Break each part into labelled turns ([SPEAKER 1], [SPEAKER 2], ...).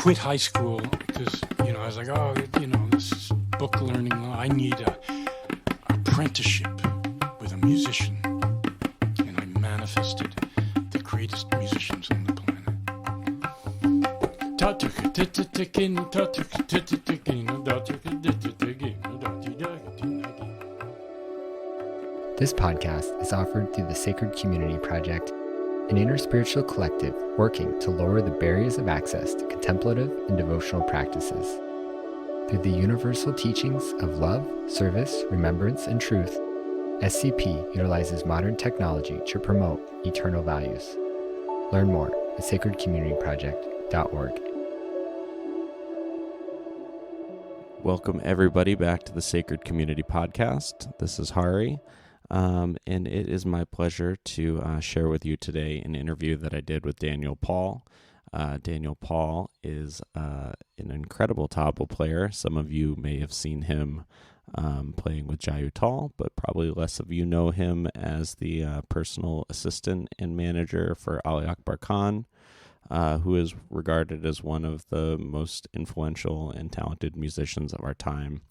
[SPEAKER 1] quit high school because, I was like, this is book learning. I need a apprenticeship with a musician. And I manifested the greatest musicians on the planet.
[SPEAKER 2] This podcast is offered through the Sacred Community Project, an interspiritual collective working to lower the barriers of access to contemplative and devotional practices. Through the universal teachings of love, service, remembrance, and truth, SCP utilizes modern technology to promote eternal values. Learn more at sacredcommunityproject.org.
[SPEAKER 3] Welcome everybody back to the Sacred Community Podcast. This is Hari. And it is my pleasure to share with you today an interview that I did with Daniel Paul. Daniel Paul is an incredible tabla player. Some of you may have seen him playing with Jai Uttal, but probably less of you know him as the personal assistant and manager for Ali Akbar Khan, who is regarded as one of the most influential and talented musicians of our time.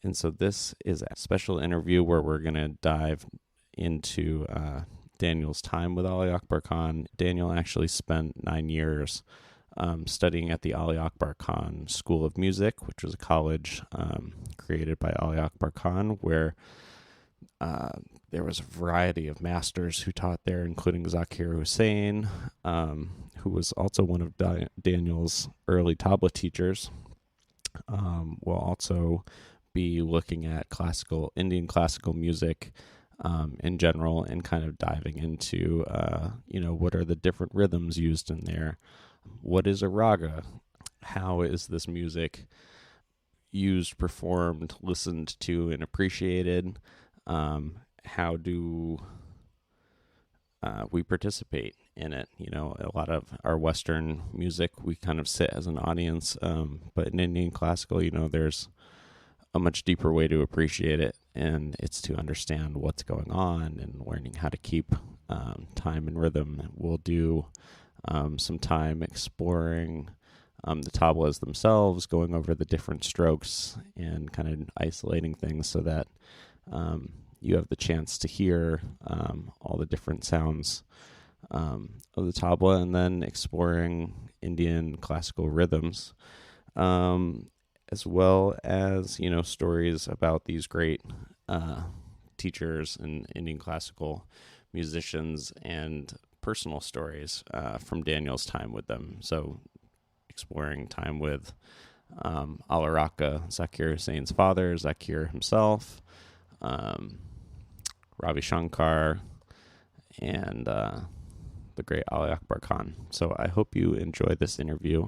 [SPEAKER 3] And so this is a special interview where we're going to dive into Daniel's time with Ali Akbar Khan. Daniel actually spent 9 years studying at the Ali Akbar Khan School of Music, which was a college created by Ali Akbar Khan, where there was a variety of masters who taught there, including Zakir Hussain, who was also one of Daniel's early tabla teachers. We'll also be looking at Indian classical music in general, and kind of diving into, what are the different rhythms used in there? What is a raga? How is this music used, performed, listened to, and appreciated? How do we participate in it? A lot of our Western music, we kind of sit as an audience, but in Indian classical, there's a much deeper way to appreciate it, and it's to understand what's going on and learning how to keep time and rhythm. We'll do some time exploring the tablas themselves, going over the different strokes and kind of isolating things so that you have the chance to hear all the different sounds of the tabla, and then exploring Indian classical rhythms, as well as, stories about these great teachers and Indian classical musicians, and personal stories from Daniel's time with them. So exploring time with Al-Araka, Zakir Hussain's father, Zakir himself, Ravi Shankar, and the great Ali Akbar Khan. So I hope you enjoy this interview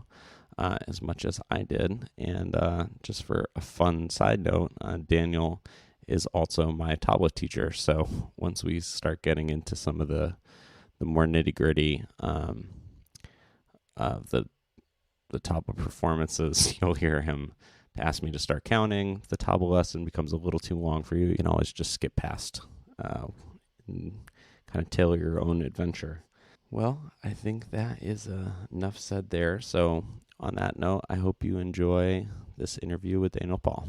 [SPEAKER 3] as much as I did. And just for a fun side note, Daniel is also my tabla teacher. So once we start getting into some of the more nitty-gritty of the tabla performances, you'll hear him ask me to start counting. If the tabla lesson becomes a little too long for you, you can always just skip past and kind of tailor your own adventure. Well, I think that is enough said there. So on that note, I hope you enjoy this interview with Daniel Paul.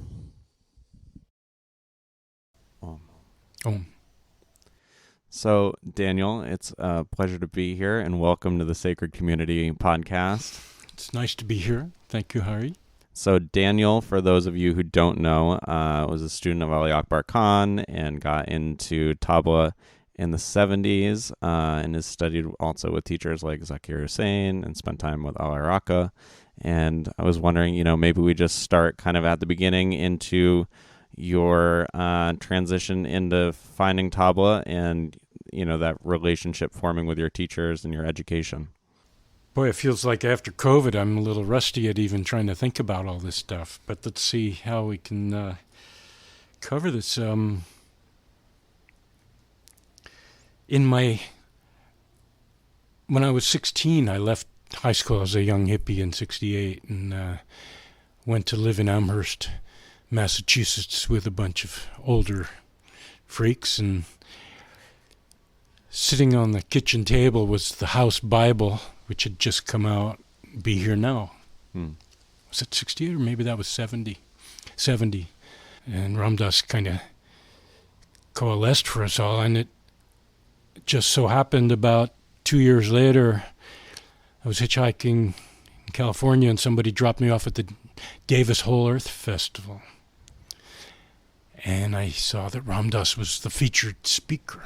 [SPEAKER 3] So, Daniel, it's a pleasure to be here, and welcome to the Sacred Community Podcast.
[SPEAKER 1] It's nice to be here. Thank you, Hari.
[SPEAKER 3] So, Daniel, for those of you who don't know, was a student of Ali Akbar Khan and got into tabla in the 70s, and has studied also with teachers like Zakir Hussain and spent time with Al-Araka. And I was wondering, maybe we just start kind of at the beginning into your transition into finding tabla and, that relationship forming with your teachers and your education.
[SPEAKER 1] Boy, it feels like after COVID, I'm a little rusty at even trying to think about all this stuff. But let's see how we can cover this. When I was 16, I left high school as a young hippie in 68 and went to live in Amherst, Massachusetts with a bunch of older freaks, and sitting on the kitchen table was the house Bible, which had just come out, Be Here Now. Was it 68 or maybe that was 70? 70. And Ram Dass kind of coalesced for us all, and it just so happened about 2 years later, I was hitchhiking in California and somebody dropped me off at the Davis Whole Earth Festival. And I saw that Ram Dass was the featured speaker.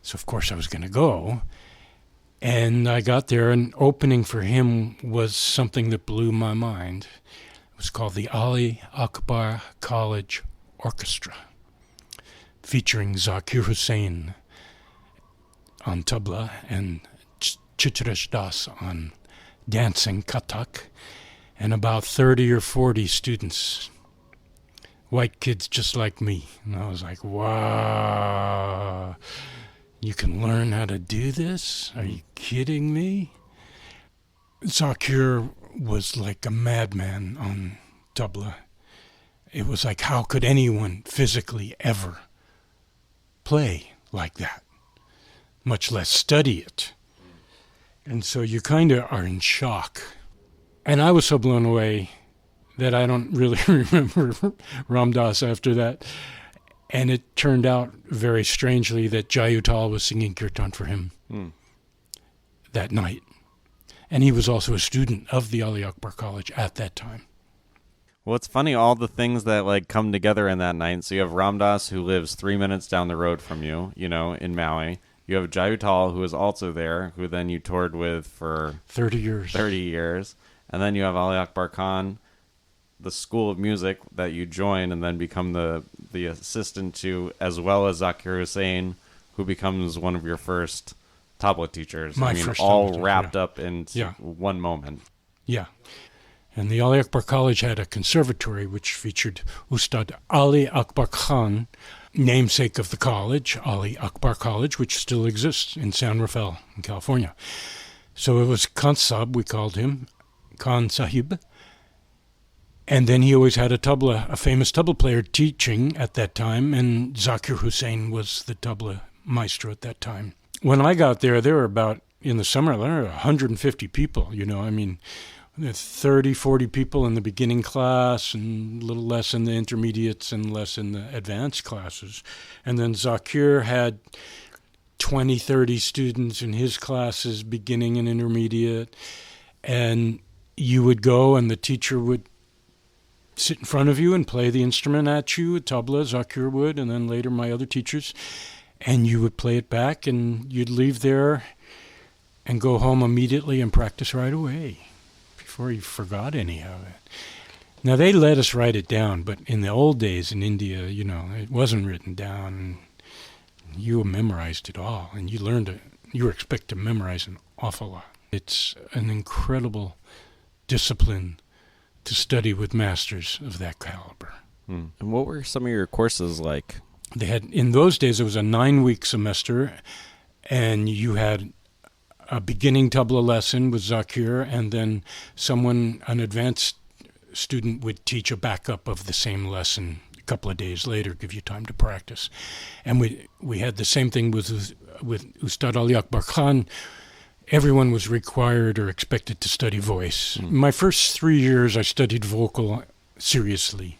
[SPEAKER 1] So of course I was going to go. And I got there, and opening for him was something that blew my mind. It was called the Ali Akbar College Orchestra, featuring Zakir Hussain on tabla and Chitresh Das on dancing Kathak, and about 30 or 40 students, white kids just like me. And I was like, wow, you can learn how to do this? Are you kidding me? Zakir was like a madman on tabla. It was like, how could anyone physically ever play like that, much less study it? And so you kind of are in shock. And I was so blown away that I don't really remember Ram Dass after that. And it turned out very strangely that Jai Uttal was singing kirtan for him that night. And he was also a student of the Ali Akbar College at that time.
[SPEAKER 3] Well, it's funny, all the things that like come together in that night. So you have Ram Dass, who lives 3 minutes down the road from you, in Maui. You have Jai Uttal, who is also there, who then you toured with for
[SPEAKER 1] 30 years.
[SPEAKER 3] And then you have Ali Akbar Khan, the School of Music that you join and then become the assistant to, as well as Zakir Hussain, who becomes one of your first tabla teachers.
[SPEAKER 1] First
[SPEAKER 3] all
[SPEAKER 1] tabla
[SPEAKER 3] wrapped
[SPEAKER 1] teacher,
[SPEAKER 3] up in one moment.
[SPEAKER 1] Yeah. And the Ali Akbar College had a conservatory which featured Ustad Ali Akbar Khan, namesake of the college, Ali Akbar College, which still exists in San Rafael in California. So it was Khan Sahib, we called him, Khan Sahib. And then he always had a famous tabla player teaching at that time, and Zakir Hussain was the tabla maestro at that time. When I got there were about, in the summer, there were 150 people, 30, 40 people in the beginning class, and a little less in the intermediates and less in the advanced classes. And then Zakir had 20, 30 students in his classes, beginning and intermediate. And you would go and the teacher would sit in front of you and play the instrument at you, tabla, Zakir would, and then later my other teachers. And you would play it back, and you'd leave there and go home immediately and practice right away before you forgot any of it. Now, they let us write it down, but in the old days in India, it wasn't written down. You memorized it all, and you learned it. You were expected to memorize an awful lot. It's an incredible discipline to study with masters of that caliber.
[SPEAKER 3] And what were some of your courses like?
[SPEAKER 1] They had, in those days, it was a 9-week semester, and you had a beginning tabla lesson with Zakir, and then an advanced student would teach a backup of the same lesson a couple of days later, give you time to practice. And we had the same thing with Ustad Ali Akbar Khan. Everyone was required or expected to study voice. My first 3 years, I studied vocal seriously,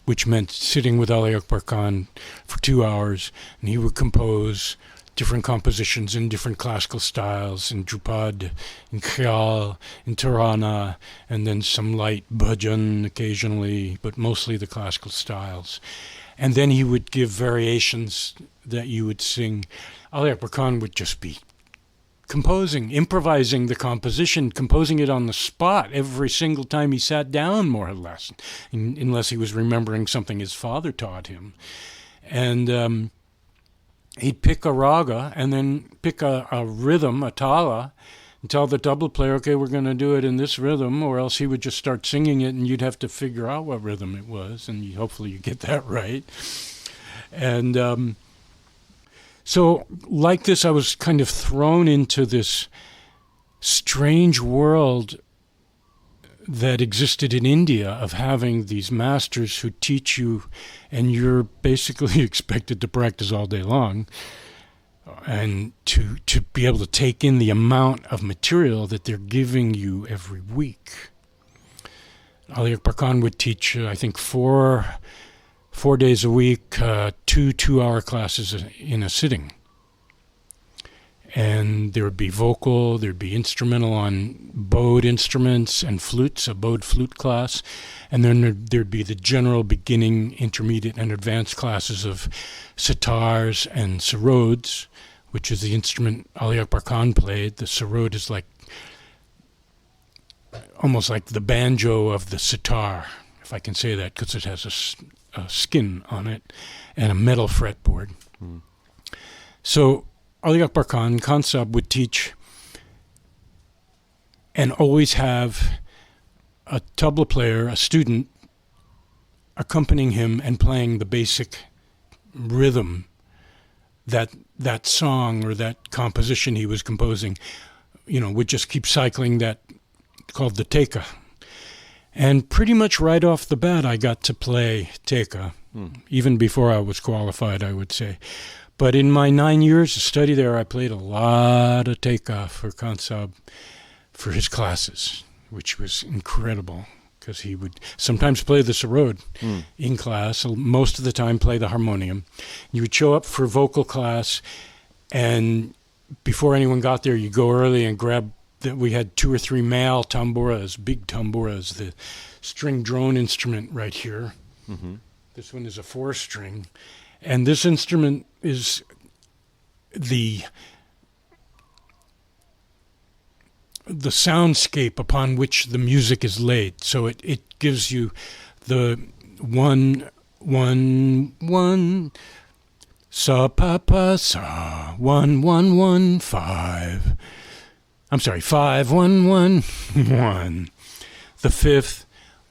[SPEAKER 1] which meant sitting with Ali Akbar Khan for 2 hours, and he would compose different compositions in different classical styles, in Drupad, in Khyal, in Tarana, and then some light bhajan occasionally, but mostly the classical styles. And then he would give variations that you would sing. Ali Akbar Khan would just be composing, improvising the composition, composing it on the spot every single time he sat down, more or less, unless he was remembering something his father taught him. And he'd pick a raga and then pick a rhythm, a tala, and tell the tabla player, okay, we're going to do it in this rhythm, or else he would just start singing it, and you'd have to figure out what rhythm it was, and hopefully you get that right. And so like this, I was kind of thrown into this strange world that existed in India of having these masters who teach you, and you're basically expected to practice all day long and to be able to take in the amount of material that they're giving you every week. Ali Akbar Khan would teach, I think, four days a week, 2-2-hour classes in a sitting. And there would be vocal, there'd be instrumental on bowed instruments and flutes, a bowed flute class. And then there'd be the general beginning, intermediate, and advanced classes of sitars and sarods, which is the instrument Ali Akbar Khan played. The sarod is almost like the banjo of the sitar, if I can say that, because it has a skin on it and a metal fretboard. So Ali Akbar Khan Sahib would teach and always have a tabla player, a student, accompanying him and playing the basic rhythm that song or that composition he was composing, would just keep cycling that, called the teka. And pretty much right off the bat, I got to play teka, even before I was qualified, I would say. But in my 9 years of study there, I played a lot of teka for Khan Sahib for his classes, which was incredible, because he would sometimes play the sarod in class, most of the time play the harmonium. You would show up for vocal class, and before anyone got there, you go early and grab that. We had 2 or 3 male tamboras, big tamboras, the string drone instrument right here. Mm-hmm. This one is a 4-string. And this instrument is the soundscape upon which the music is laid. So it gives you the 1 1 1 sa pa pa sa 1 1 1 5. I'm sorry, 5 1 1 1. The 5th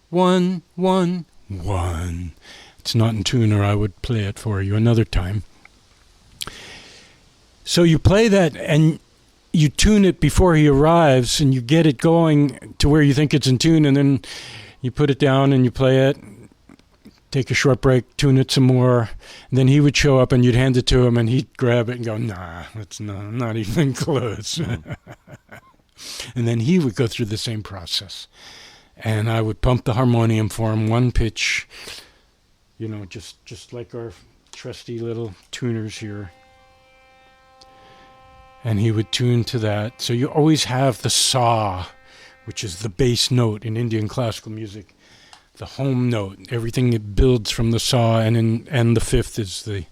[SPEAKER 1] 1 1 1. It's not in tune, or I would play it for you another time. So you play that, and you tune it before he arrives, and you get it going to where you think it's in tune, and then you put it down and you play it, take a short break, tune it some more, and then he would show up and you'd hand it to him, and he'd grab it and go, nah, it's not even close. And then he would go through the same process. And I would pump the harmonium for him, one pitch, just like our trusty little tuners here. And he would tune to that. So you always have the sa, which is the bass note in Indian classical music, the home note. Everything it builds from the sa, and the 5th is the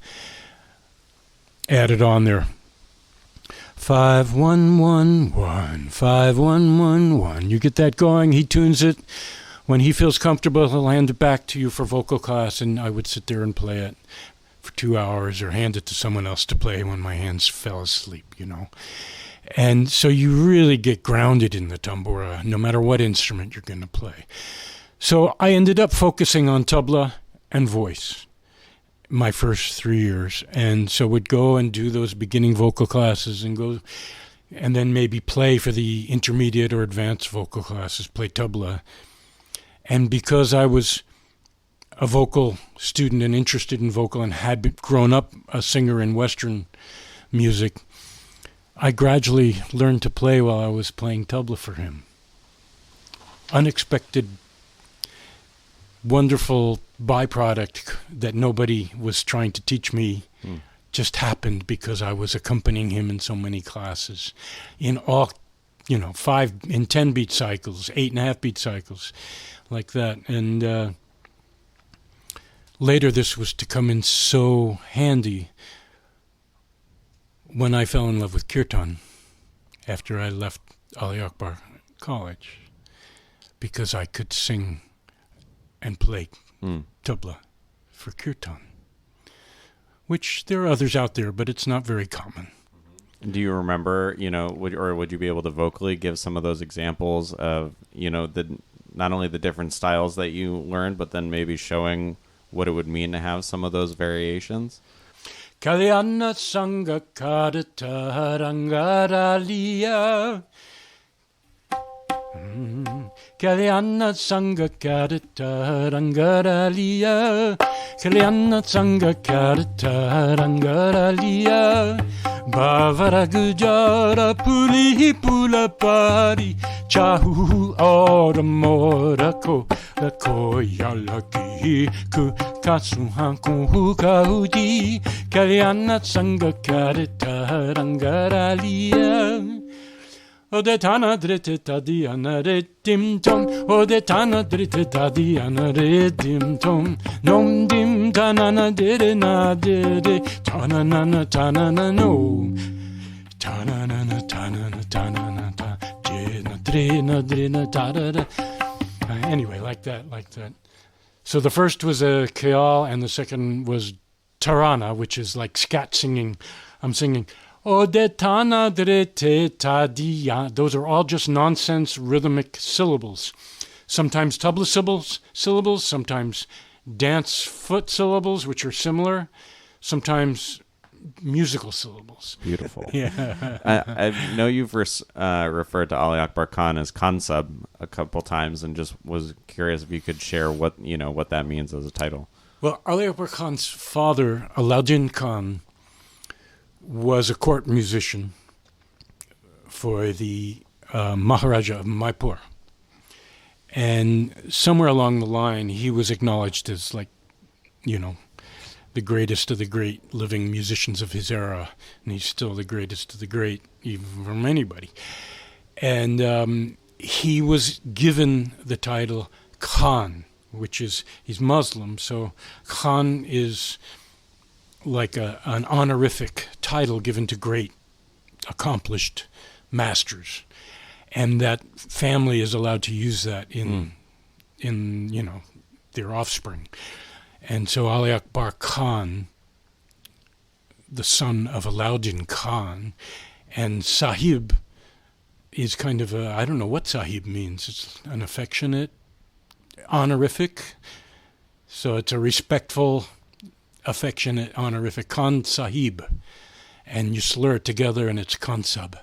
[SPEAKER 1] added on there. 5 1 1 1 5 1 1 1. You get that going. He tunes it. When he feels comfortable, he'll hand it back to you for vocal class, and I would sit there and play it for 2 hours, or hand it to someone else to play when my hands fell asleep, And so you really get grounded in the tambura, no matter what instrument you're going to play. So I ended up focusing on tabla and voice my first 3 years, and so would go and do those beginning vocal classes and then maybe play for the intermediate or advanced vocal classes, play tabla. And because I was a vocal student and interested in vocal and had grown up a singer in Western music, I gradually learned to play while I was playing tabla for him. Unexpected, wonderful byproduct that nobody was trying to teach me just happened because I was accompanying him in so many classes in all, 5 in 10 beat cycles, 8.5 beat cycles, like that. And later this was to come in so handy when I fell in love with kirtan after I left Ali Akbar College, because I could sing and play tabla for kirtan, which there are others out there, but it's not very common.
[SPEAKER 3] Do you remember, would you be able to vocally give some of those examples of, not only the different styles that you learned, but then maybe showing what it would mean to have some of those variations?
[SPEAKER 1] Kalyana Sangha Kadata Rangaraliya Kalyana Sangha Karita Rangaraliya, Kalyana Sangha Karita Rangaraliya, Bhavara Gujara Puli Pula Pari, Chahu Oramorako, Lako Yalaki, Kasuhanku Hukaudi, Kalyana Sangha Karita Rangaraliya. Odetana dritita diana redim tom, Odetana dritita diana redim tom, Nom dim tanana dirina diri, Tanana tanana no, Tanana tanana tanana ta, Jina drina drina tarara. Anyway, like that. So the first was a khyal and the second was tarana, which is like scat singing. I'm singing Odetana drete tadia. Those are all just nonsense rhythmic syllables. Sometimes tabla syllables, sometimes dance foot syllables, which are similar, sometimes musical syllables.
[SPEAKER 3] Beautiful.
[SPEAKER 1] Yeah.
[SPEAKER 3] I know you've referred to Ali Akbar Khan as Khansab a couple times, and just was curious if you could share what that means as a title.
[SPEAKER 1] Well, Ali Akbar Khan's father, Alauddin Khan, was a court musician for the Maharaja of Mysore. And somewhere along the line, he was acknowledged as the greatest of the great living musicians of his era. And he's still the greatest of the great, even from anybody. And he was given the title Khan, which is, he's Muslim, so Khan is like an honorific title given to great, accomplished masters, and that family is allowed to use that in their offspring. And so Ali Akbar Khan, the son of Alauddin Khan, and Sahib is kind of I don't know what Sahib means. It's an affectionate, honorific, so it's a respectful, affectionate, honorific, Khan Sahib, and you slur it together and it's Khansab.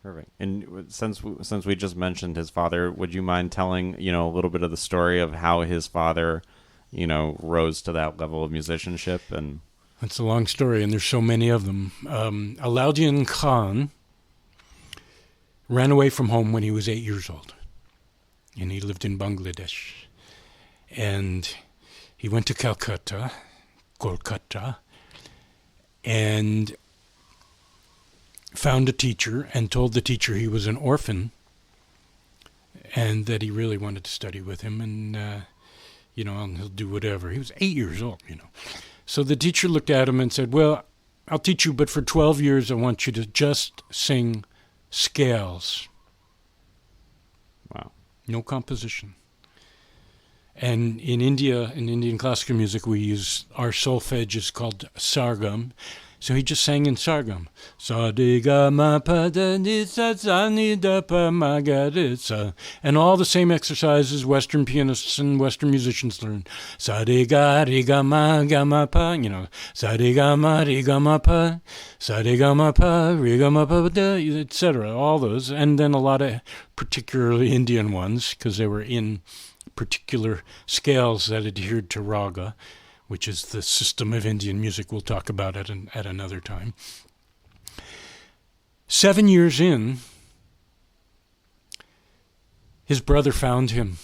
[SPEAKER 3] Perfect. And since we just mentioned his father, would you mind telling a little bit of the story of how his father rose to that level of musicianship? And
[SPEAKER 1] it's a long story, and there's so many of them. Alauddin Khan ran away from home when he was 8 years old, and he lived in Bangladesh, and he went to Kolkata, and found a teacher and told the teacher he was an orphan and that he really wanted to study with him, and, he'll do whatever. He was 8 years old, So the teacher looked at him and said, well, I'll teach you, but for 12 years I want you to just sing scales.
[SPEAKER 3] Wow.
[SPEAKER 1] No composition. And in India, in Indian classical music, we use, our solfege is called sargam. So he just sang in sargam. And all the same exercises Western pianists and Western musicians learn. Sa-re-ga, re-ga-ma, ga-ma-pa, sa-re-ga-ma, re-ga-ma-pa, sa-re-ga-ma-pa, re-ga-ma-pa, etc. All those. And then a lot of particularly Indian ones, because they were in particular scales that adhered to raga, which is the system of Indian music we'll talk about at another time. 7 years in, his brother found him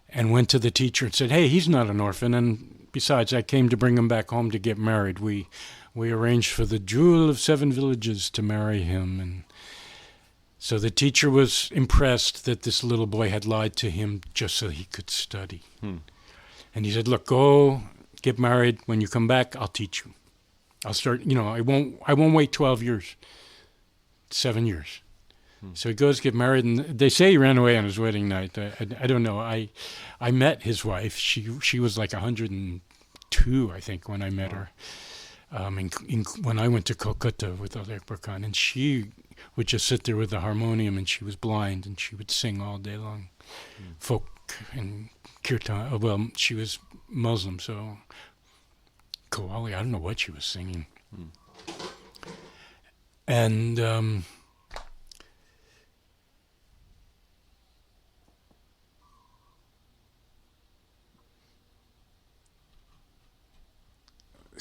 [SPEAKER 1] and went to the teacher and said, hey, he's not an orphan, and besides, I came to bring him back home to get married. We arranged for the jewel of 7 villages to marry him. And so the teacher was impressed that this little boy had lied to him just so he could study. And he said, look, go get married. When you come back, I'll teach you. I'll start, I won't wait 12 years, 7 years. So he goes get married, and they say he ran away on his wedding night. I don't know. I met his wife. She was like 102, I think, when I met her. When I went to Kolkata with Ali Akbar Khan, and she would just sit there with the harmonium, and she was blind, and she would sing all day long, folk and kirtan. Well, she was Muslim, so Qawwali, I don't know what she was singing. And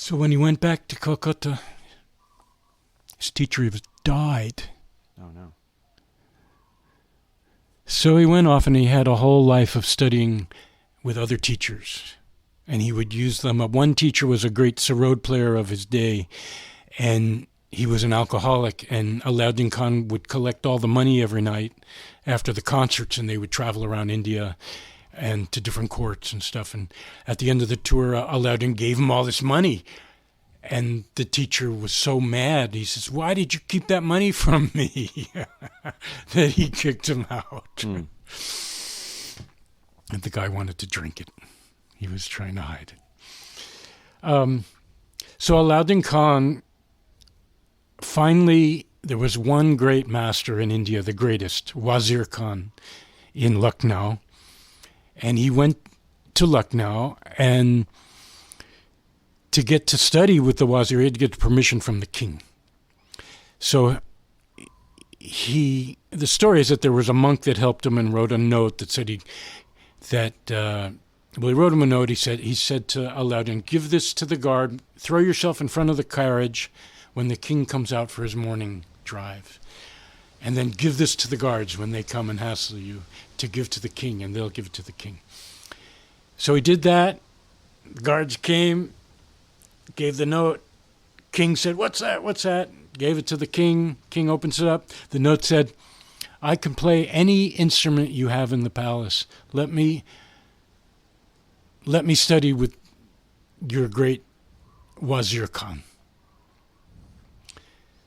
[SPEAKER 1] So when he went back to Calcutta, his teacher died.
[SPEAKER 3] Oh, no.
[SPEAKER 1] So he went off and he had a whole life of studying with other teachers. And he would use them. One teacher was a great sarod player of his day, and he was an alcoholic, and Alauddin Khan would collect all the money every night after the concerts, and they would travel around India and to different courts and stuff. And at the end of the tour, Alauddin gave him all this money. And the teacher was so mad. He says, "Why did you keep that money from me?" that he kicked him out. And the guy wanted to drink it. He was trying to hide it. So Alauddin Khan, finally, there was one great master in India, the greatest, Wazir Khan, in Lucknow. And he went to Lucknow, and to get to study with the Wazir, he had to get permission from the king. So the story is that there was a monk that helped him and wrote a note that said he wrote him a note. He said to Alauddin, "Give this to the guard, throw yourself in front of the carriage when the king comes out for his morning drive. And then give this to the guards when they come and hassle you to give to the king, and they'll give it to the king." So he did that. The guards came, gave the note. King said, "What's that? What's that?" Gave it to the king. King opens it up. The note said, "I can play any instrument you have in the palace. Let me study with your great Wazir Khan."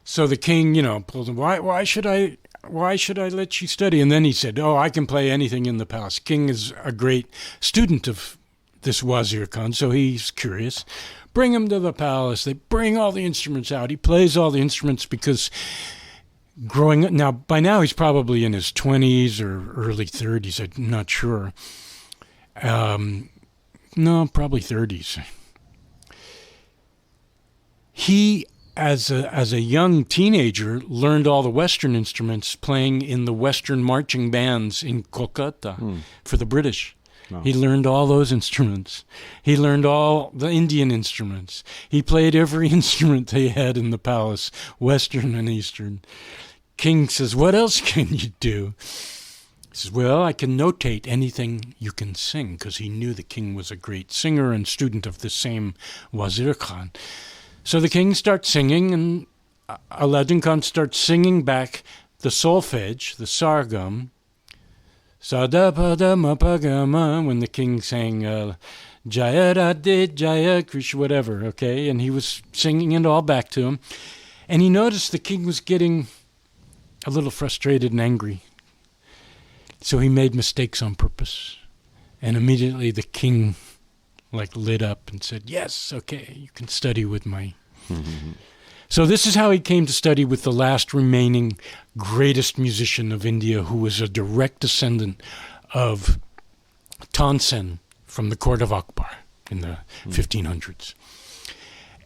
[SPEAKER 1] So the king, pulled him. Why should I let you study? And then he said, "Oh, I can play anything in the palace." King is a great student of this Wazir Khan, so he's curious. Bring him to the palace. They bring all the instruments out. He plays all the instruments because growing up, by now he's probably in his 20s or early 30s. I'm not sure. No, probably 30s. He, as a young teenager, learned all the Western instruments, playing in the Western marching bands in Kolkata for the British. Wow. He learned all those instruments. He learned all the Indian instruments. He played every instrument they had in the palace, Western and Eastern. King says, "What else can you do?" He says, "Well, I can notate anything you can sing," because he knew the king was a great singer and student of the same Wazir Khan. So the king starts singing, and Alauddin Khan starts singing back the solfege, the sargam, Sada-pada-ma-pa-ga-ma, when the king sang Jaya-ra-de, Jaya-krish, whatever, okay? And he was singing it all back to him. And he noticed the king was getting a little frustrated and angry. So he made mistakes on purpose. And immediately the king lit up and said, "Yes, okay, you can study with my..." So this is how he came to study with the last remaining greatest musician of India, who was a direct descendant of Tansen from the court of Akbar in the 1500s.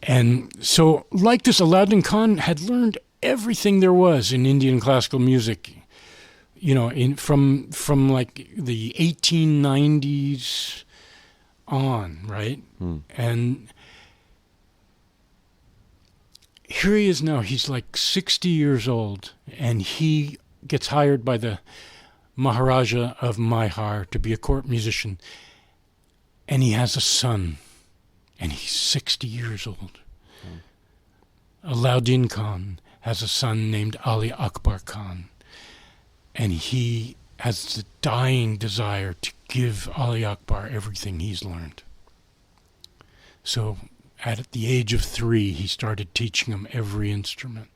[SPEAKER 1] And so, like this, Alauddin Khan had learned everything there was in Indian classical music, from the 1890s on, right? And here he is now. He's 60 years old, and he gets hired by the Maharaja of Maihar to be a court musician. And he has a son, and he's 60 years old. Alauddin Khan has a son named Ali Akbar Khan, and he has the dying desire to give Ali Akbar everything he's learned. So at the age of 3, he started teaching him every instrument,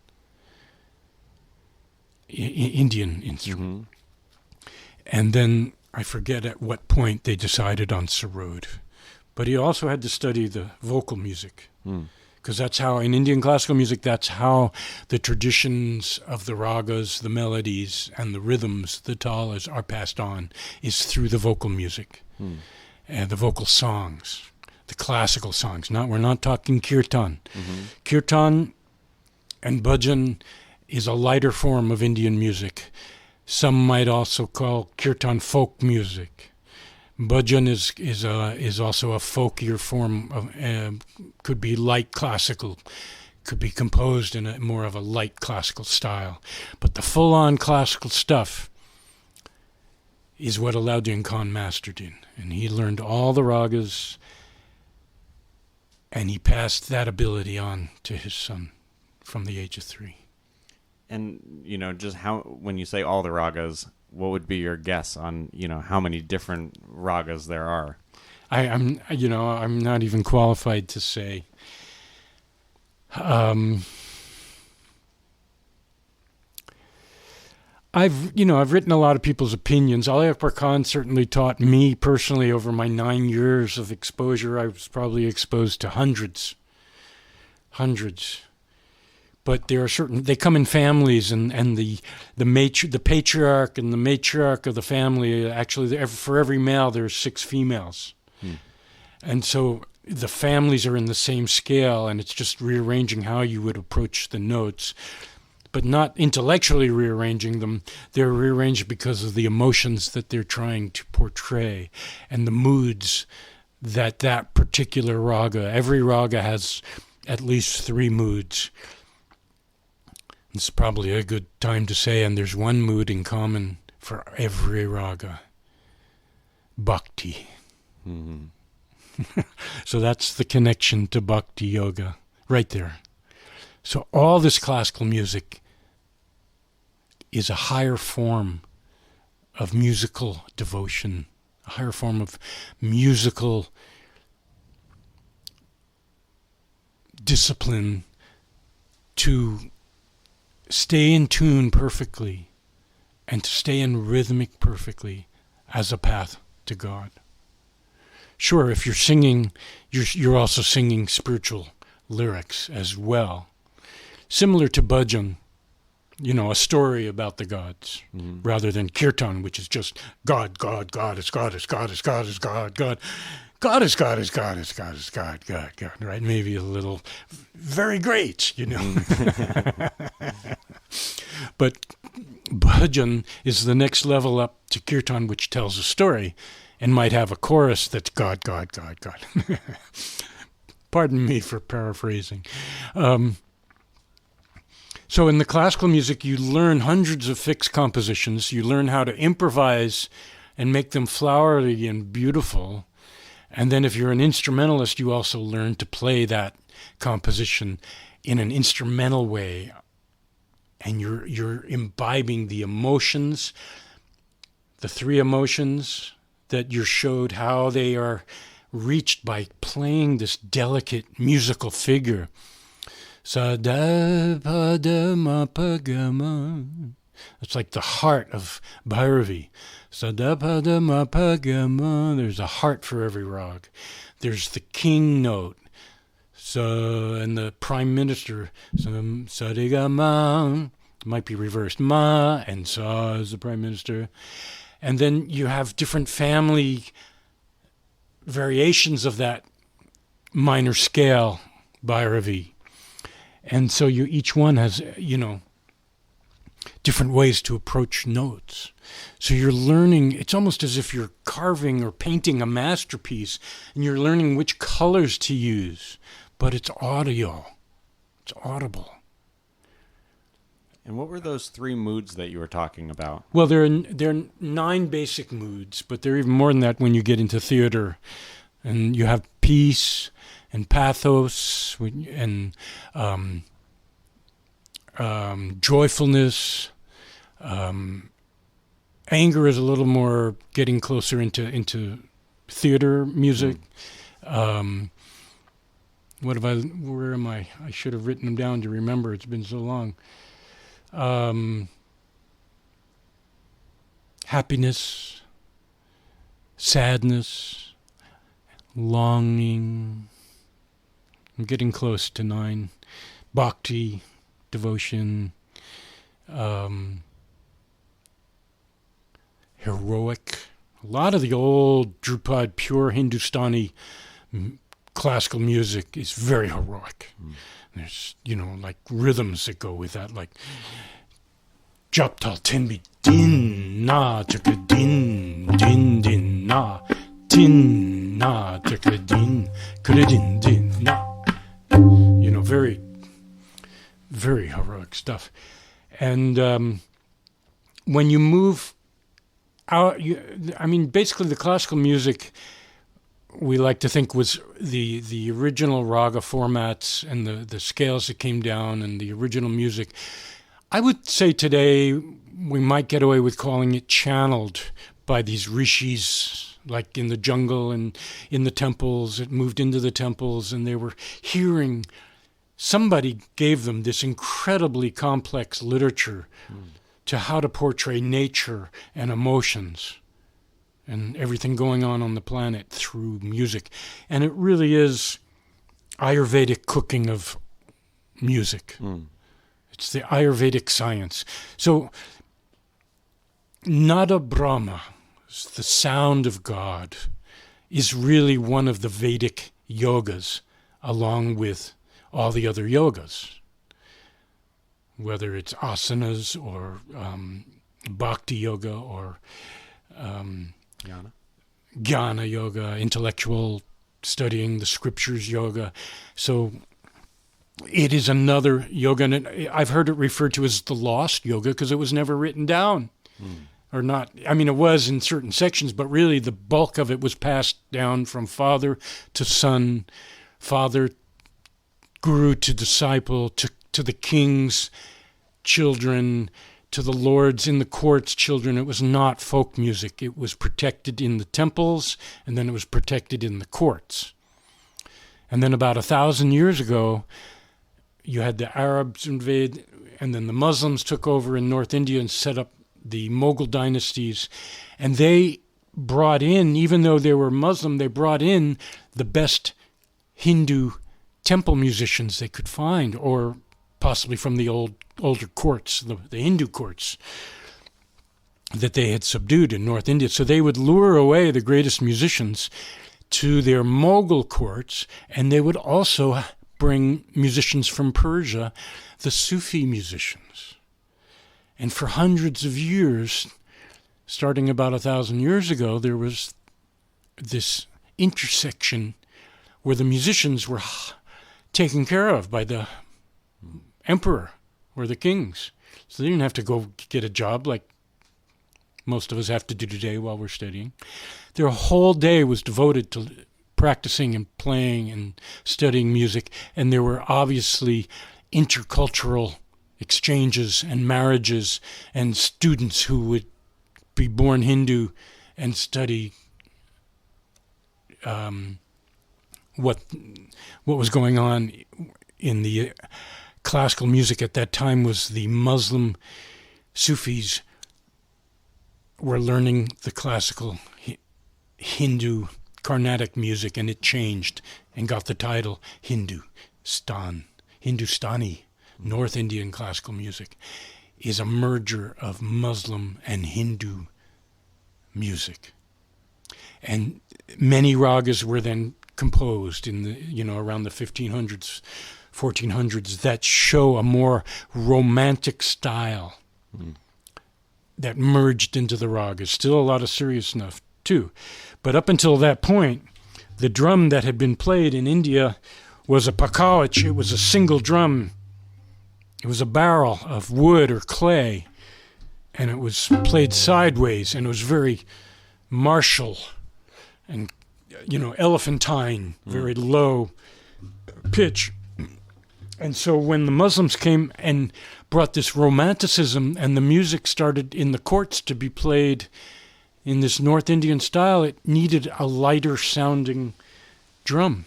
[SPEAKER 1] Indian instrument. And then I forget at what point they decided on sarod. But he also had to study the vocal music, because that's how, in Indian classical music, that's how the traditions of the ragas, the melodies, and the rhythms, the talas, are passed on, is through the vocal music, and the vocal songs. The classical songs. We're not talking kirtan. Kirtan and bhajan is a lighter form of Indian music. Some might also call kirtan folk music. Bhajan is also a folkier form of, could be light classical, could be composed in a more of a light classical style. But the full-on classical stuff is what Alauddin Khan mastered in. And he learned all the ragas, and he passed that ability on to his son from the age of 3.
[SPEAKER 3] And, just when you say all the ragas, what would be your guess on, how many different ragas there are?
[SPEAKER 1] I'm not even qualified to say. I've written a lot of people's opinions. Ali Akbar Khan certainly taught me personally over my 9 years of exposure. I was probably exposed to hundreds. But there are they come in families, and the patriarch and the matriarch of the family, actually, for every male, there's 6 females. And so the families are in the same scale, and it's just rearranging how you would approach the notes, but not intellectually rearranging them. They're rearranged because of the emotions that they're trying to portray and the moods that particular raga. Every raga has at least 3 moods. It's probably a good time to say, and there's one mood in common for every raga: bhakti. Mm-hmm. So that's the connection to bhakti yoga right there. So all this classical music is a higher form of musical devotion, a higher form of musical discipline to stay in tune perfectly and to stay in rhythmic perfectly as a path to God. Sure, if you're singing, you're also singing spiritual lyrics as well. Similar to bhajan, a story about the gods, rather than kirtan, which is just God, God, God is God is God is God is God, God. God is God is God is God is God, God, God, right? Maybe a little very great, But bhajan is the next level up to kirtan, which tells a story and might have a chorus that's God, God, God, God. Pardon me for paraphrasing. So in the classical music, you learn hundreds of fixed compositions. You learn how to improvise and make them flowery and beautiful. And then if you're an instrumentalist, you also learn to play that composition in an instrumental way. And you're imbibing the emotions, the 3 emotions that you're showed how they are reached by playing this delicate musical figure. Sada-pada-ma-pa-ga-ma. It's like the heart of Bhairavi. Sada-pada-ma-pa-ga-ma. There's a heart for every rag. There's the king note. And the prime minister. Sa-di-ga-ma. It might be reversed. Ma and sa is the prime minister. And then you have different family variations of that minor scale, Bhairavi. And so each one has, different ways to approach notes. So you're learning, it's almost as if you're carving or painting a masterpiece, and you're learning which colors to use, but it's audio. It's audible.
[SPEAKER 3] And what were those 3 moods that you were talking about?
[SPEAKER 1] Well, there are 9 basic moods, but there are even more than that when you get into theater. And you have peace and pathos and joyfulness. Anger is a little more getting closer into theater music. Where am I? I should have written them down to remember. It's been so long. Happiness, sadness, longing. I'm getting close to 9. Bhakti, devotion, heroic. A lot of the old Drupad, pure Hindustani classical music is very heroic. There's, like rhythms that go with that, like Jap tal tin bi din na chaka din din din na tin na din kredin din na. Very, very heroic stuff. And when you move out, basically the classical music we like to think was the original raga formats and the scales that came down and the original music. I would say today we might get away with calling it channeled by these rishis, like in the jungle and in the temples. It moved into the temples and they were hearing. Somebody gave them this incredibly complex literature to how to portray nature and emotions and everything going on the planet through music. And it really is Ayurvedic cooking of music. It's the Ayurvedic science. So Nada Brahma, the sound of God, is really one of the Vedic yogas along with all the other yogas, whether it's asanas or bhakti yoga or jnana yoga, intellectual studying the scriptures yoga. So it is another yoga, and I've heard it referred to as the lost yoga because it was never written down. Or not, it was in certain sections, but really the bulk of it was passed down from father to son, father, guru to disciple, to the king's children, to the lords in the court's children. It was not folk music. It was protected in the temples, and then it was protected in the courts. And then about 1,000 years ago, you had the Arabs invade, and then the Muslims took over in North India and set up the Mughal dynasties. And they brought in, even though they were Muslim, they brought in the best Hindu temple musicians they could find, or possibly from the older courts, the Hindu courts that they had subdued in North India. So they would lure away the greatest musicians to their Mughal courts, and they would also bring musicians from Persia, the Sufi musicians. And for hundreds of years, starting about 1,000 years ago, there was this intersection where the musicians were taken care of by the emperor or the kings. So they didn't have to go get a job like most of us have to do today while we're studying. Their whole day was devoted to practicing and playing and studying music, and there were obviously intercultural exchanges and marriages and students who would be born Hindu and study what was going on in the classical music at that time. Was the Muslim Sufis were learning the classical Hindu Carnatic music, and it changed and got the title Hindustani. North Indian classical music is a merger of Muslim and Hindu music. And many ragas were then composed in the, around the 1500s, 1400s that show a more romantic style that merged into the ragas. Still a lot of serious stuff too. But up until that point, the drum that had been played in India was a pakawach. It was a single drum. It was a barrel of wood or clay, and it was played sideways, and it was very martial and, elephantine, very low pitch. And so when the Muslims came and brought this romanticism, and the music started in the courts to be played in this North Indian style, it needed a lighter sounding drum.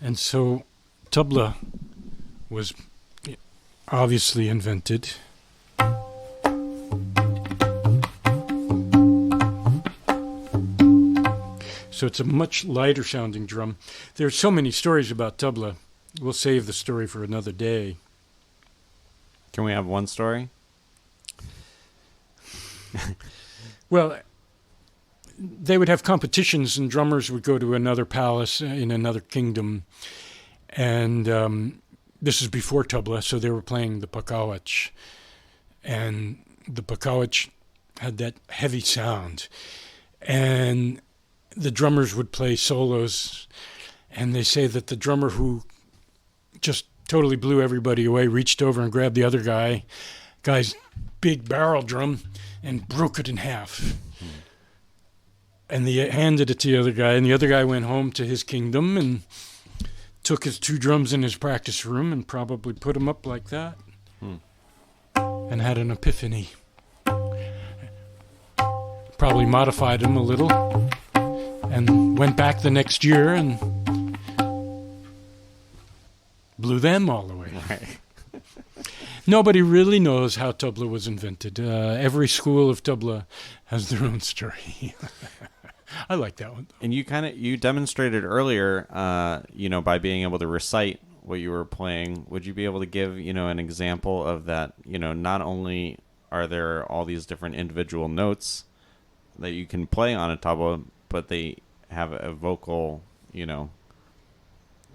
[SPEAKER 1] And so tabla was obviously invented. So it's a much lighter sounding drum. There are so many stories about tabla. We'll save the story for another day.
[SPEAKER 3] Can we have one story?
[SPEAKER 1] Well, they would have competitions, and drummers would go to another palace in another kingdom. And this is before tabla, so they were playing the pakawach. And the pakawach had that heavy sound. And the drummers would play solos, and they say that the drummer who just totally blew everybody away reached over and grabbed the other guy's big barrel drum and broke it in half. And they handed it to the other guy, and the other guy went home to his kingdom and took his 2 drums in his practice room and probably put them up like that and had an epiphany. Probably modified them a little and went back the next year and blew them all away.
[SPEAKER 3] Right.
[SPEAKER 1] Nobody really knows how tabla was invented. Every school of tabla has their own story. I like that one.
[SPEAKER 3] And you demonstrated earlier, by being able to recite what you were playing. Would you be able to give, an example of that? Not only are there all these different individual notes that you can play on a tabla, but they have a vocal,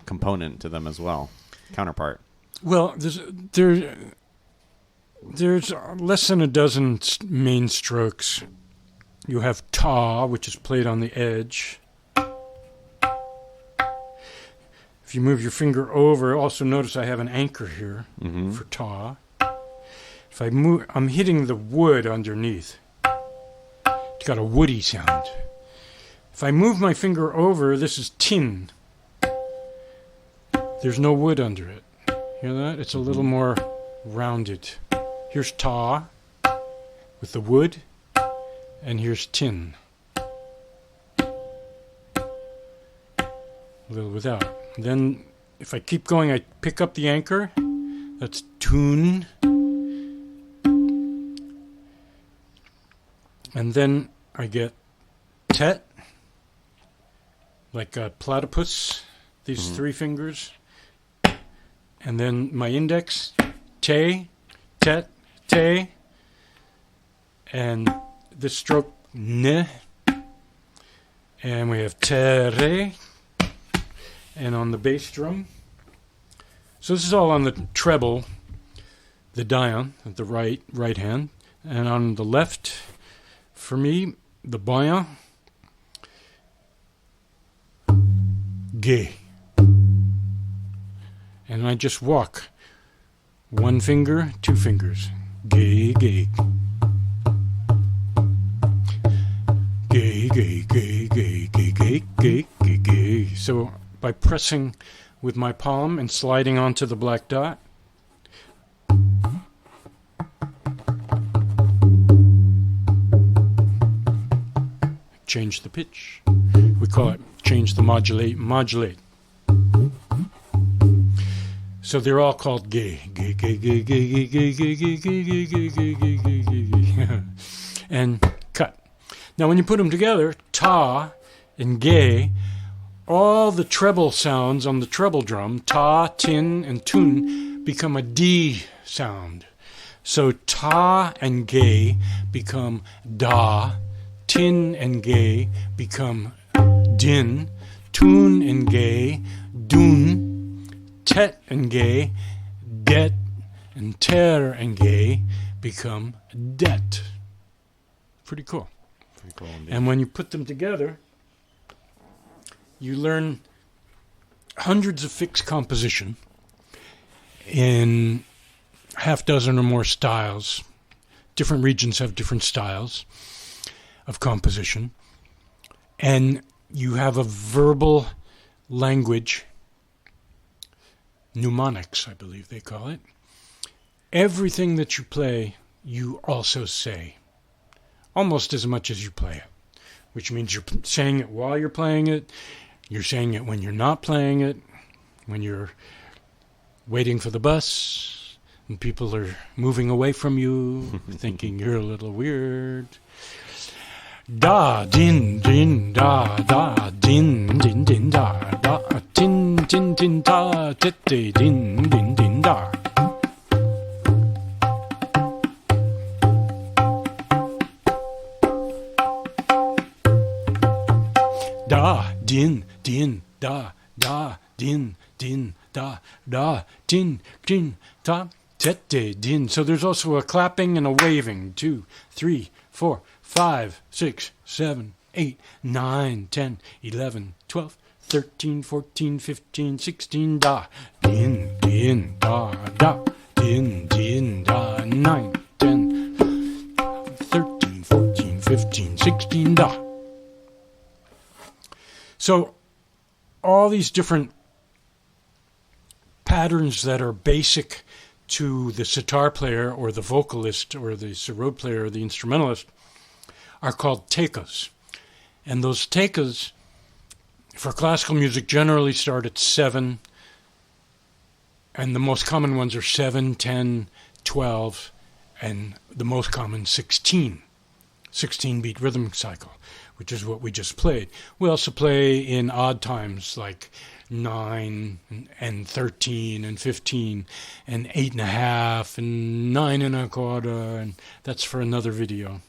[SPEAKER 3] component to them as well, counterpart.
[SPEAKER 1] Well, there's less than a dozen main strokes. You have ta, which is played on the edge. If you move your finger over, also notice I have an anchor here for ta. If I move, I'm hitting the wood underneath. It's got a woody sound. If I move my finger over, this is tin. There's no wood under it. Hear that? It's a little more rounded. Here's ta with the wood, and here's tin. A little without. Then, if I keep going, I pick up the anchor. That's tune. And then I get tet, like a platypus, these 3 fingers. And then my index, te, tet, te. And this stroke, ne. And we have tere. And on the bass drum. So this is all on the treble, the dion, the right hand. And on the left, for me, the bayan, ge. And I just walk. 1 finger, 2 fingers. Ge, ge. Ge, ge, ge, ge, ge, ge, ge, ge, ge. So by pressing with my palm and sliding onto the black dot, change the pitch. We call it change the modulate. So they're all called ge, ge, ge, ge, ge, ge, ge, ge, ge, ge, ge, ge, ge, ge, and cut. Now when you put them together, ta and ge, all the treble sounds on the treble drum, ta, tin, and tun, become a D sound. So ta and ge become da, tin and ge become din, tun and ge, dun, tet and ge, det, and ter and ge become det. Pretty cool.
[SPEAKER 3] Pretty cool indeed.
[SPEAKER 1] And when you put them together, you learn hundreds of fixed composition in 6 or more styles. Different regions have different styles of composition. And you have a verbal language, mnemonics, I believe they call it. Everything that you play, you also say, almost as much as you play it, which means you're saying it while you're playing it, you're saying it when you're not playing it, when you're waiting for the bus, and people are moving away from you, thinking you're a little weird. Da, din, din, da, da, din, din, din, da, da, tin, tin, tin, da, tit, din, din, din, da. Da, din, din, da, da, din, din, da, da, tin, tin, ta, tit, din. So there's also a clapping and a waving. 2, 3, 4, 5, 6, 7, 8, 9, 10, 11, 12, 13, 14, 15, 16, da. Din, din, da, da. Din, din, da. 9, 10, 13, 14, 15, 16, da. So all these different patterns that are basic to the sitar player or the vocalist or the sarod player or the instrumentalist are called tekas. And those tekas for classical music generally start at 7, and the most common ones are 7, 10, 12, and the most common 16. 16-beat rhythm cycle, which is what we just played. We also play in odd times like 9 and 13 and 15 and 8.5 and 9 1/4, and that's for another video.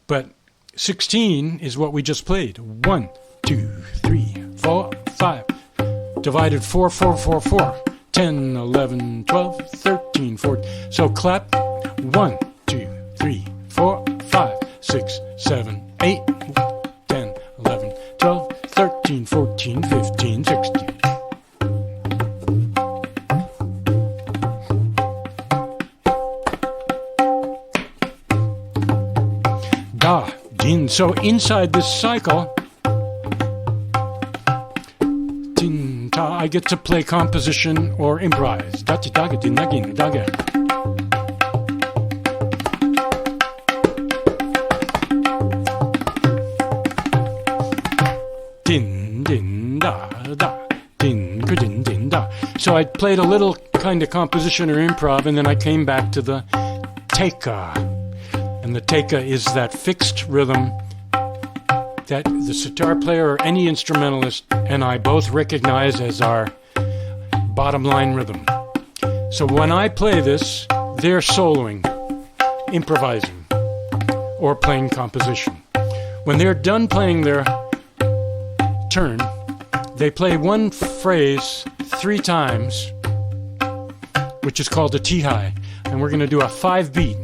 [SPEAKER 1] But 16 is what we just played. 1, 2, 3, 4, 5. Divided 4, 4, 4, 4. 10, 11, 12, 13, 14. So clap 1, 2, 3, 4, 5, 6, 7, 8, 10, 11, 12, 13, 14, 15, 16. Da, din. So inside this cycle, din, ta, I get to play composition or improvise. Da, ti, da, ga, din, da, gin, da, ga. Din, din, da, da. Din, ga, din, din, da. So I played a little kind of composition or improv, and then I came back to the teka. And the teka is that fixed rhythm that the sitar player or any instrumentalist and I both recognize as our bottom line rhythm. So when I play this, they're soloing, improvising, or playing composition. When they're done playing their turn, they play one phrase 3 times, which is called a T-high. And we're going to do a 5-beat.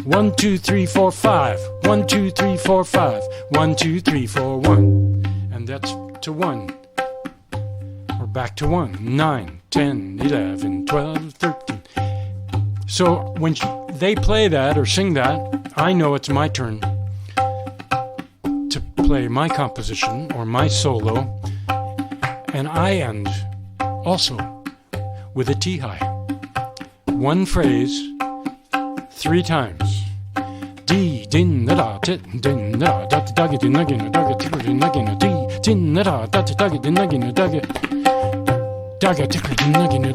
[SPEAKER 1] 1, 2, 3, 4, 5. 1, 2, 3, 4, 5. 1, 2, 3, 4, 1. And that's to 1. Or back to 1. 9, 10, 11, 12, 13. So when they play that or sing that, I know it's my turn to play my composition or my solo. And I end also with a T-high. One phrase 3 times. D, din, da, da, din, da, da, da, din, da, din, da, din, da, din, D, din, da, da, da, din, da, din, da, da, din, da, din, da,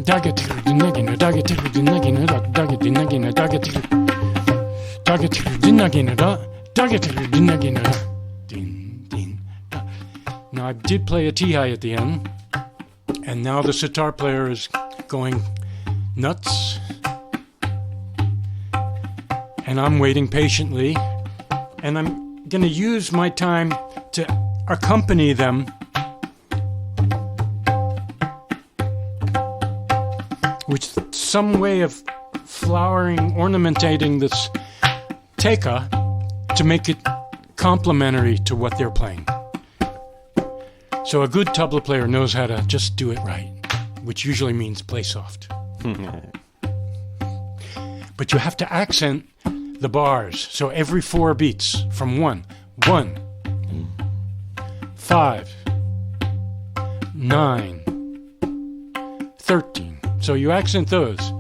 [SPEAKER 1] da, din, da, din, da, din, da, din, da, da, din, da, din, da, da, din, da, din, da, din, da, din, da, din, din, da. Now I did play a T-high at the end, and now the sitar player is going nuts. And I'm waiting patiently, and I'm going to use my time to accompany them with some way of flowering, ornamentating this teka to make it complementary to what they're playing. So a good tabla player knows how to just do it right, which usually means play soft. But you have to accent the bars. So every 4 beats from 1, 1, 5, 9, 13. So you accent those.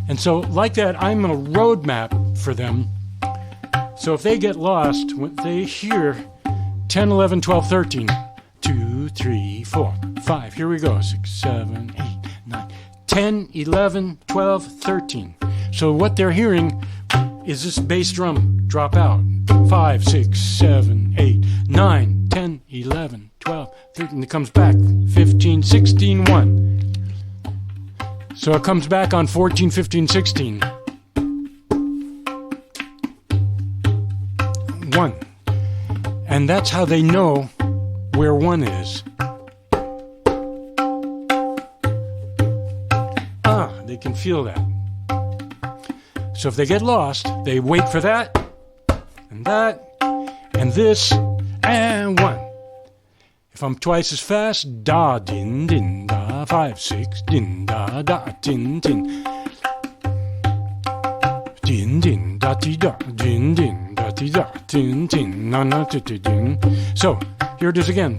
[SPEAKER 1] And so like that, I'm a roadmap for them. So if they get lost, when they hear 10, 11, 12, 13, 2, 3, 4, 5. Here we go. 6, 7, 8, 9, 10, 11, 12, 13. So what they're hearing is this bass drum drop out. 5, 6, 7, 8, 9, 10, 11, 12, 13. It comes back. 15, 16, 1. So it comes back on 14, 15, 16. 1. And that's how they know where 1 is. They can feel that. So if they get lost, they wait for that, and this, and 1. If I'm twice as fast, da, din, din, da, 5, 6, din, da, da, tin, tin. Din, din, da, ti, da, din, din, da, ti, da, tin, tin, na, na, ti, ti, din. So, here it is again.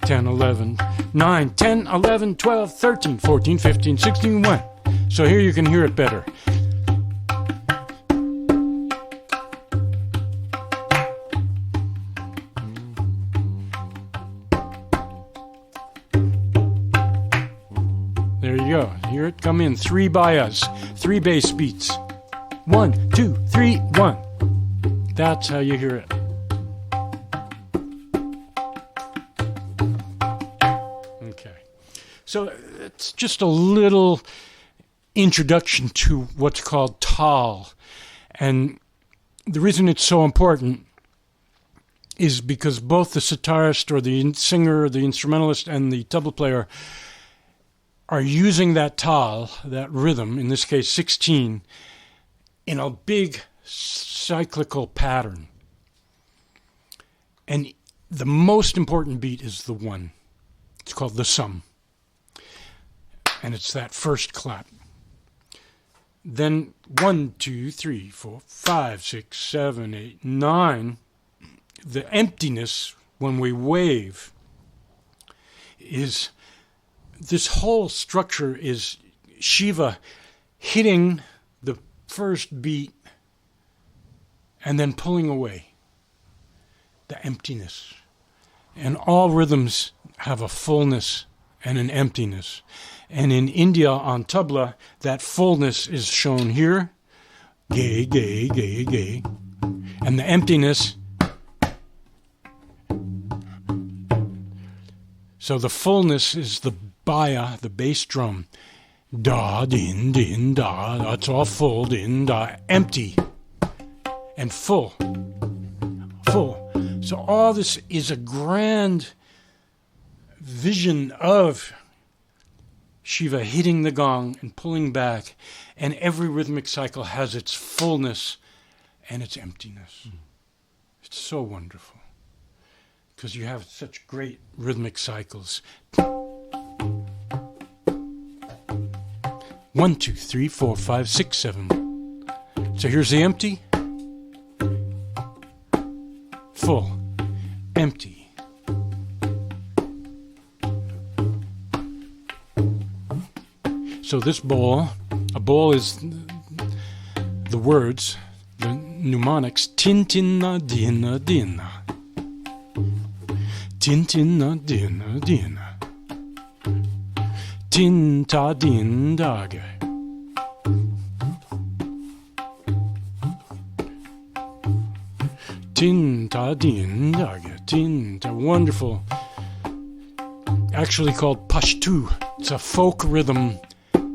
[SPEAKER 1] 10, 11, 9, 10, 11, 12, 13, 14, 15, 16, 1. So here you can hear it better. There you go. Hear it come in. 3 bayas, 3 bass beats. 1, 2, 3, 1. That's how you hear it. So it's just a little introduction to what's called tal. And the reason it's so important is because both the sitarist or the singer, the instrumentalist, and the tabla player are using that tal, that rhythm, in this case 16, in a big cyclical pattern. And the most important beat is the 1. It's called the sum. And it's that first clap. Then 1, 2, 3, 4, 5, 6, 7, 8, 9. The emptiness when we wave is, this whole structure is Shiva hitting the first beat and then pulling away. The emptiness. And all rhythms have a fullness and an emptiness. And in India on tabla, that fullness is shown here. Gay, gay, gay, gay. And the emptiness. So the fullness is the baya, the bass drum. Da, din, din, da. That's all full, din, da. Empty. And full. Full. So all this is a grand vision of Shiva hitting the gong and pulling back, and every rhythmic cycle has its fullness and its emptiness. It's so wonderful because you have such great rhythmic cycles. 1, 2, 3, 4, 5, 6, 7. So here's the empty, full, empty. So this bowl, a bowl is the words, the mnemonics, tintina dina dina, tintina dina dina, tinta din dage. Tinta din dage, tinta, wonderful. Actually called Pashtu. It's a folk rhythm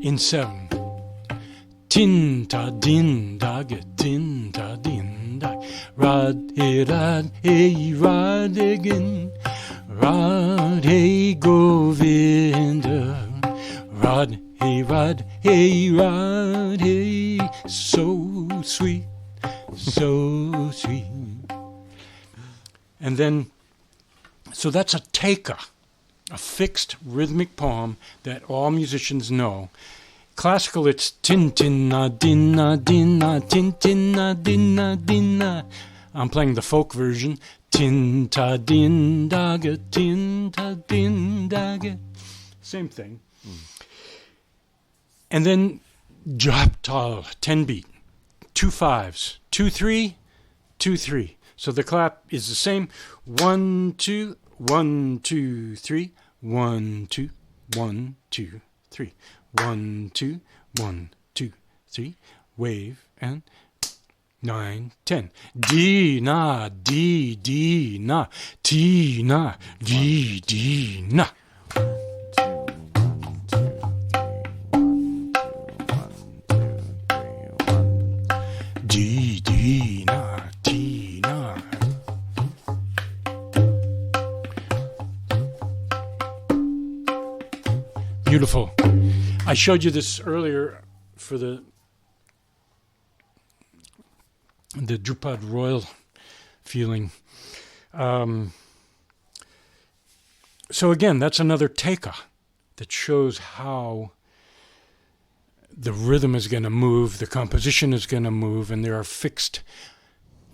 [SPEAKER 1] in 7. Tinta din dage, tinta din dage. Rad hey again. Rad hey Govinda. Rad hey so sweet, so sweet. And then, so that's a teka, a fixed rhythmic poem that all musicians know. Classical, it's tin tin na din na din na tin tin na din na din na. I'm playing the folk version. Tin ta din daga, tin ta din daga. Same thing. And then jap tal, 10 beat, 2 5s, 2 3, 2 3. So the clap is the same. 1 2 1 2 3 1 2 1 2 3 1 2 1 2 3. Wave and 9 10. D na D D na T na D D na. D D na T na. Beautiful. I showed you this earlier for the Drupad Royal feeling. So again, that's another teka that shows how the rhythm is going to move, the composition is going to move, and there are fixed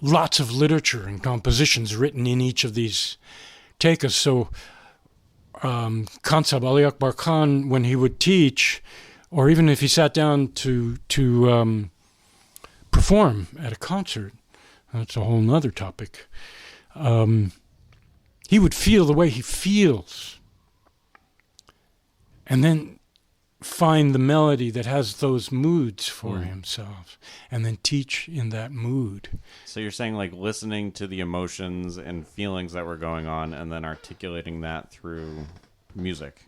[SPEAKER 1] lots of literature and compositions written in each of these tekas. So Khan Sahib, Ali Akbar Khan, when he would teach, or even if he sat down to perform at a concert, that's a whole nother topic, he would feel the way he feels, and then find the melody that has those moods for himself, and then teach in that mood.
[SPEAKER 3] So you're saying like listening to the emotions and feelings that were going on and then articulating that through music.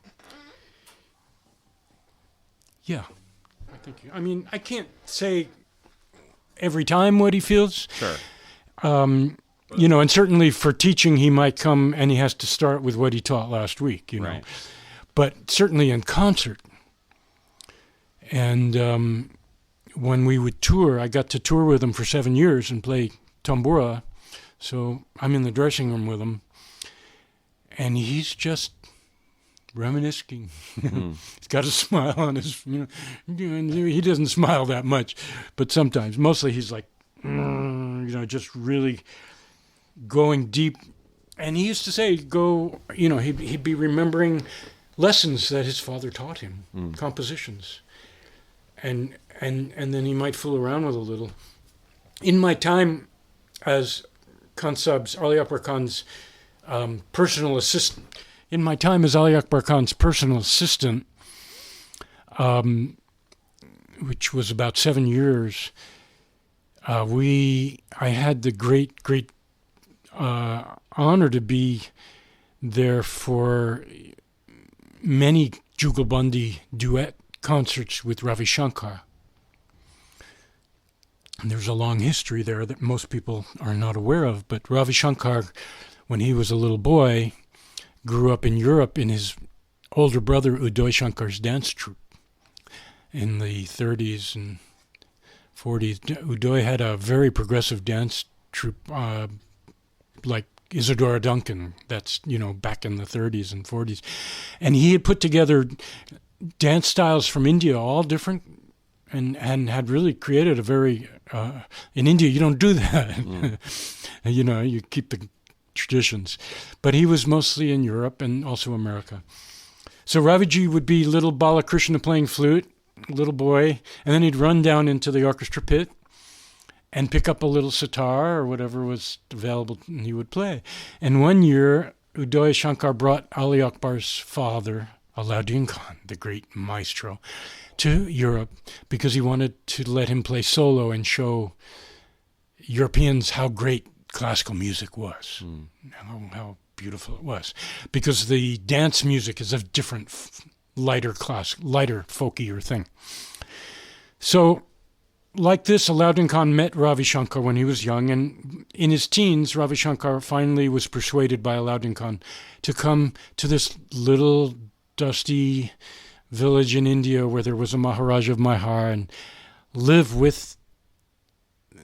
[SPEAKER 1] Yeah. I mean, I can't say every time what he feels.
[SPEAKER 3] Sure.
[SPEAKER 1] And certainly for teaching, he might come and he has to start with what he taught last week,
[SPEAKER 3] Right.
[SPEAKER 1] But certainly in concert. And when we would tour, I got to tour with him for 7 years and play tambura. So I'm in the dressing room with him, and he's just reminiscing. He's got a smile on his, he doesn't smile that much, but sometimes. Mostly he's like, just really going deep. And he used to say, he'd be remembering lessons that his father taught him, compositions. And then he might fool around with a little. In my time as Khan Sahib's, Ali Akbar Khan's personal assistant, which was about 7 years, I had the great honor to be there for many Jugalbandi duet concerts with Ravi Shankar. And there's a long history there that most people are not aware of, but Ravi Shankar, when he was a little boy, grew up in Europe in his older brother Uday Shankar's dance troupe in the 30s and 40s. Uday had a very progressive dance troupe, like Isadora Duncan, that's, back in the 30s and 40s. And he had put together dance styles from India, all different, and had really created a very, in India you don't do that. You keep the traditions. But he was mostly in Europe and also America. So Raviji would be little Balakrishna playing flute, little boy, and then he'd run down into the orchestra pit and pick up a little sitar or whatever was available, and he would play. And one year, Uday Shankar brought Ali Akbar's father, Alauddin Khan, the great maestro, to Europe because he wanted to let him play solo and show Europeans how great classical music was, how beautiful it was. Because the dance music is a different, lighter, folkier thing. So, like this, Alauddin Khan met Ravi Shankar when he was young, and in his teens, Ravi Shankar finally was persuaded by Alauddin Khan to come to this little dusty village in India where there was a Maharaja of Maihar and live with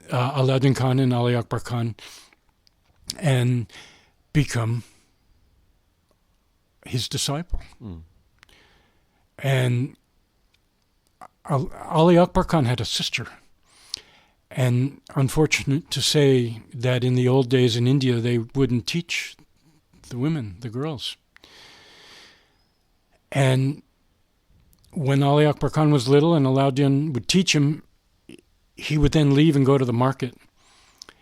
[SPEAKER 1] Alauddin Khan and Ali Akbar Khan and become his disciple. And Ali Akbar Khan had a sister. And unfortunate to say that in the old days in India, they wouldn't teach the women, the girls. And when Ali Akbar Khan was little and Alauddin would teach him, he would then leave and go to the market.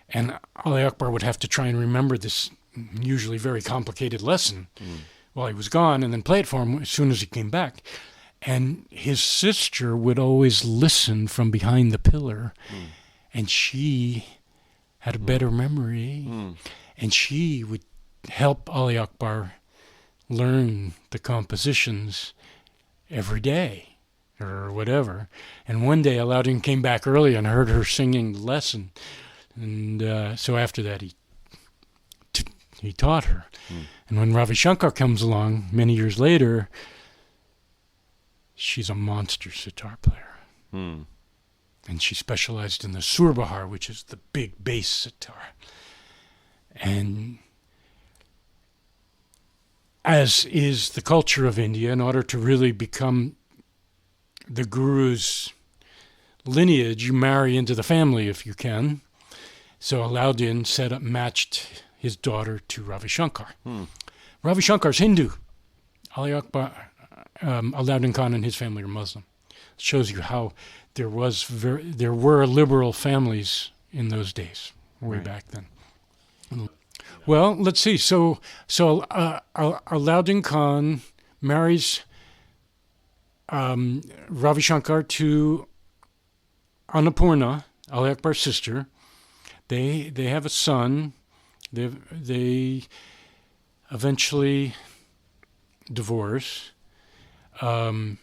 [SPEAKER 1] And Ali Akbar would have to try and remember this usually very complicated lesson while he was gone and then play it for him as soon as he came back. And his sister would always listen from behind the pillar, and she had a better memory, and she would help Ali Akbar learn the compositions every day or whatever. And one day Alauddin came back early and heard her singing the lesson, and so after that he taught her. And when Ravi Shankar comes along many years later, she's a monster sitar player.
[SPEAKER 3] Hmm.
[SPEAKER 1] And she specialized in the surbahar, which is the big bass sitar. And as is the culture of India, in order to really become the guru's lineage, you marry into the family if you can. So Alauddin matched his daughter to Ravi Shankar. Ravi Shankar's Hindu. Ali Akbar, Alauddin Khan and his family are Muslim. It shows you how there were liberal families in those days, way back then. Well, let's see. So Alauddin Khan marries Ravi Shankar to Annapurna, Ali Akbar's sister. They have a son. They eventually divorce. I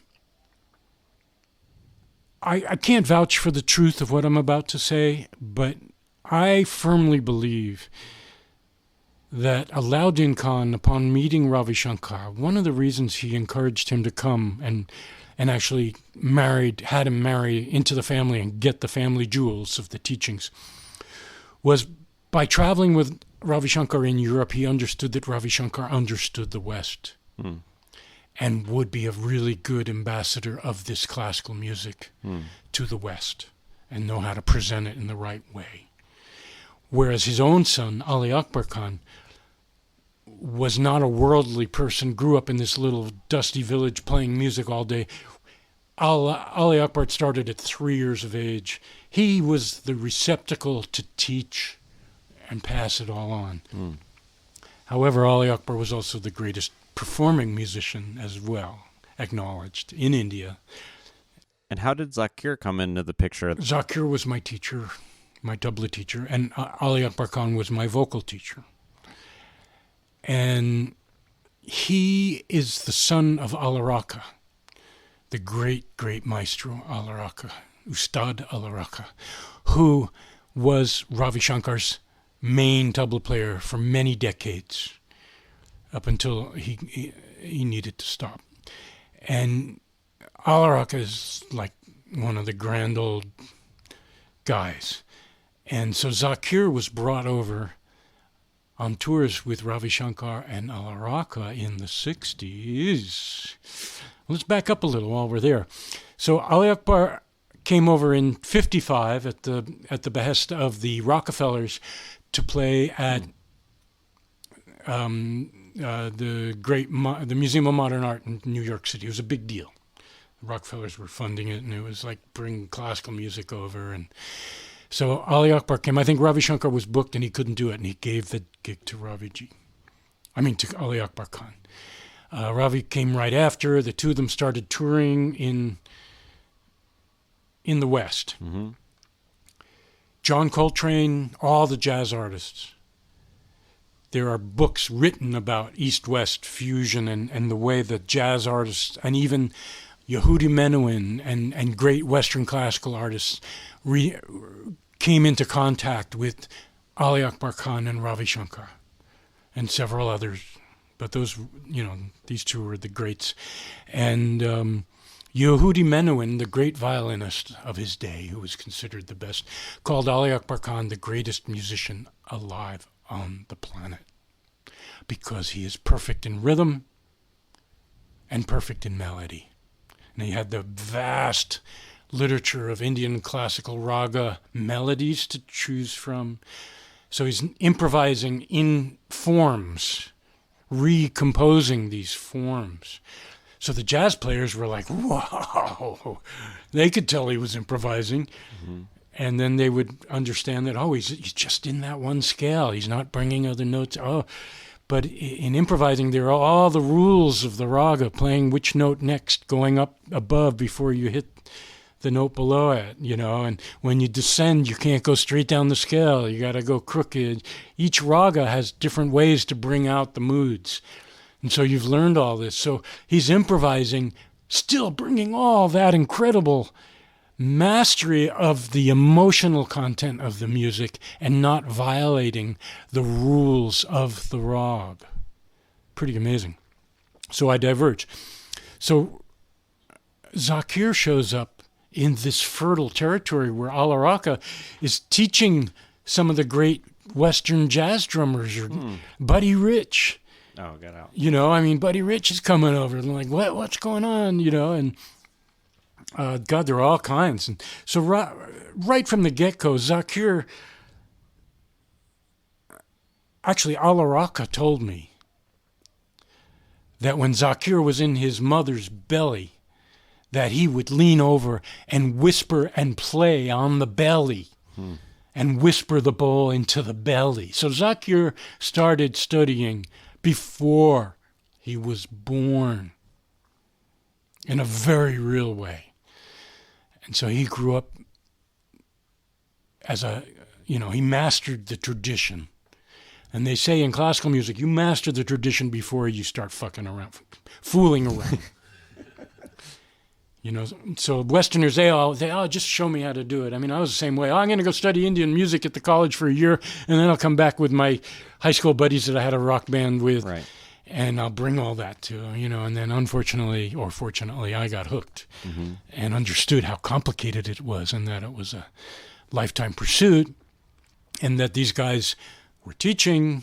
[SPEAKER 1] can't vouch for the truth of what I'm about to say, but I firmly believe that Alauddin Khan, upon meeting Ravi Shankar, one of the reasons he encouraged him to come and actually had him marry into the family and get the family jewels of the teachings, was by traveling with Ravi Shankar in Europe, he understood that Ravi Shankar understood the West and would be a really good ambassador of this classical music to the West and know how to present it in the right way. Whereas his own son, Ali Akbar Khan, was not a worldly person, grew up in this little dusty village playing music all day. Ali Akbar started at 3 years of age. He was the receptacle to teach and pass it all on. However, Ali Akbar was also the greatest performing musician as well, acknowledged in India.
[SPEAKER 3] And how did Zakir come into the picture?
[SPEAKER 1] Zakir was my teacher, my tabla teacher, and Ali Akbar Khan was my vocal teacher. And he is the son of Alaraka, the great, great maestro Alaraka, Ustad Alaraka, who was Ravi Shankar's main tabla player for many decades, up until he needed to stop. And Alaraka is like one of the grand old guys. And so Zakir was brought over on tours with Ravi Shankar and Alaraka in the 60s. Let's back up a little while we're there. So Ali Akbar came over in 55 at the behest of the Rockefellers to play at the Museum of Modern Art in New York City. It was a big deal. The Rockefellers were funding it, and it was like bring classical music over. And so Ali Akbar came. I think Ravi Shankar was booked and he couldn't do it, and he gave the gig to to Ali Akbar Khan. Ravi came right after. The two of them started touring in the West. John Coltrane, all the jazz artists. There are books written about East-West fusion and the way that jazz artists, and even Yehudi Menuhin and great Western classical artists came into contact with Ali Akbar Khan and Ravi Shankar and several others. But those, these two were the greats. And Yehudi Menuhin, the great violinist of his day, who was considered the best, called Ali Akbar Khan the greatest musician alive on the planet, because he is perfect in rhythm and perfect in melody. And he had the vast literature of Indian classical raga melodies to choose from. So he's improvising in forms, recomposing these forms. So the jazz players were like, wow. They could tell he was improvising. And then they would understand that, he's just in that one scale. He's not bringing other notes. But in improvising, there are all the rules of the raga, playing which note next, going up above before you hit the note below it, And when you descend, you can't go straight down the scale. You got to go crooked. Each raga has different ways to bring out the moods. And so you've learned all this. So he's improvising, still bringing all that incredible mastery of the emotional content of the music and not violating the rules of the rag. Pretty amazing. So I diverge. So Zakir shows up in this fertile territory where Alaraka is teaching some of the great Western jazz drummers, or Buddy Rich.
[SPEAKER 3] Oh, get out.
[SPEAKER 1] You know, I mean, Buddy Rich is coming over and like, what's going on? You know, and God, there are all kinds. And so right from the get-go, Zakir, actually, Alaraka told me that when Zakir was in his mother's belly, that he would lean over and whisper and play on the belly and whisper the bowl into the belly. So Zakir started studying before he was born in a very real way. And so he grew up as he mastered the tradition. And they say in classical music, you master the tradition before you start fooling around. You know, so Westerners, they just show me how to do it. I mean, I was the same way. I'm going to go study Indian music at the college for a year, and then I'll come back with my high school buddies that I had a rock band with,
[SPEAKER 3] right,
[SPEAKER 1] and I'll bring all that to, and then unfortunately or fortunately, I got hooked and understood how complicated it was, and that it was a lifetime pursuit, and that these guys were teaching,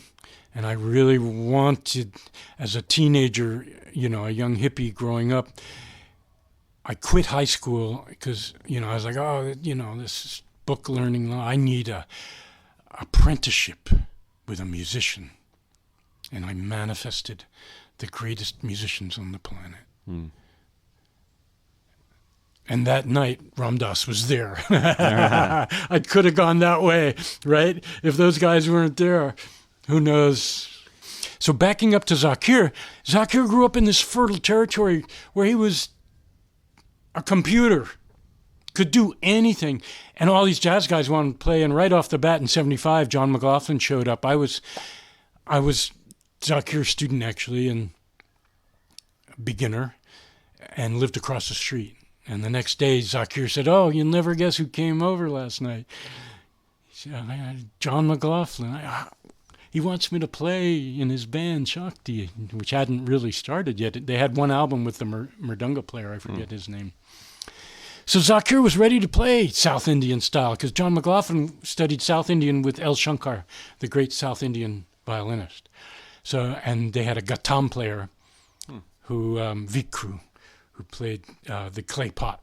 [SPEAKER 1] and I really wanted, as a teenager, a young hippie growing up, I quit high school because, I was like, this is book learning. I need a apprenticeship with a musician. And I manifested the greatest musicians on the planet. And that night, Ram Dass was there. I could have gone that way, right? If those guys weren't there, who knows? So backing up to Zakir grew up in this fertile territory where he was a computer, could do anything. And all these jazz guys wanted to play. And right off the bat in 75, John McLaughlin showed up. I was Zakir's student, actually, and beginner, and lived across the street. And the next day, Zakir said, "Oh, you'll never guess who came over last night." He said, "John McLaughlin. He wants me to play in his band, Shakti," which hadn't really started yet. They had one album with the Mridanga player, I forget his name. So Zakir was ready to play South Indian style, because John McLaughlin studied South Indian with L. Shankar, the great South Indian violinist. So, and they had a Ghatam player, who Vikru, who played the clay pot.